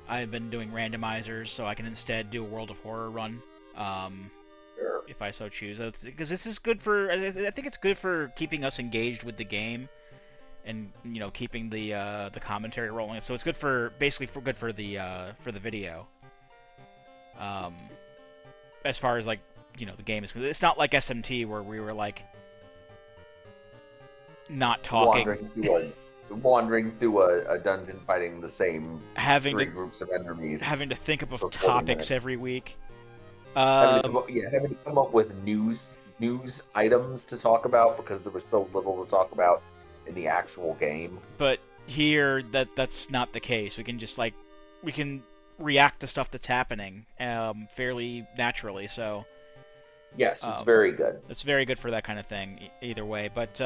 I've been doing randomizers, so I can instead do a World of Horror run, Sure. if I so choose. Because this is good for, I think it's good for keeping us engaged with the game, and keeping the commentary rolling. So it's good for good for the video. As far as like the game is, it's not like SMT where we were like not talking, wandering through a dungeon fighting the same having three to groups of enemies having to think of for 40 topics minutes. every week. Having to come up with news items to talk about because there was so little to talk about in the actual game. But here, that's not the case. We can just we can react to stuff that's happening fairly naturally. So Yes, it's very good. it's very good for that kind of thing. Either way, but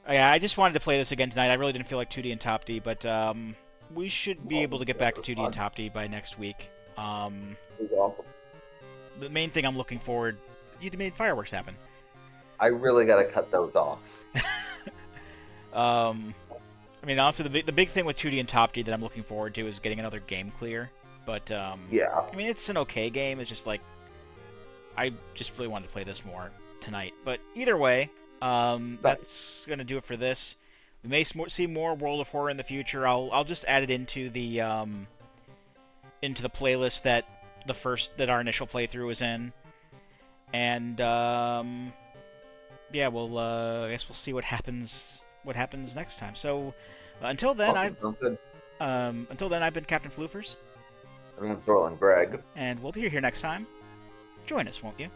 yeah, I just wanted to play this again tonight. I really didn't feel like 2D and Top D, but we should be able to get back to 2D and Top D by next week. The main thing I'm looking forward, you made fireworks happen. I really got to cut those off. I mean, honestly, the big thing with 2D and Top D that I'm looking forward to is getting another game clear. But yeah, I mean, it's an okay game. It's just like I just really wanted to play this more tonight. But either way, that's gonna do it for this. We may see more World of Horror in the future. I'll just add it into the playlist that our initial playthrough was in, and yeah, I guess we'll see what happens next time. So until then, awesome. I've been Captain Floofers. I'm Thorlin Greg, and we'll be here next time. Join us, won't you?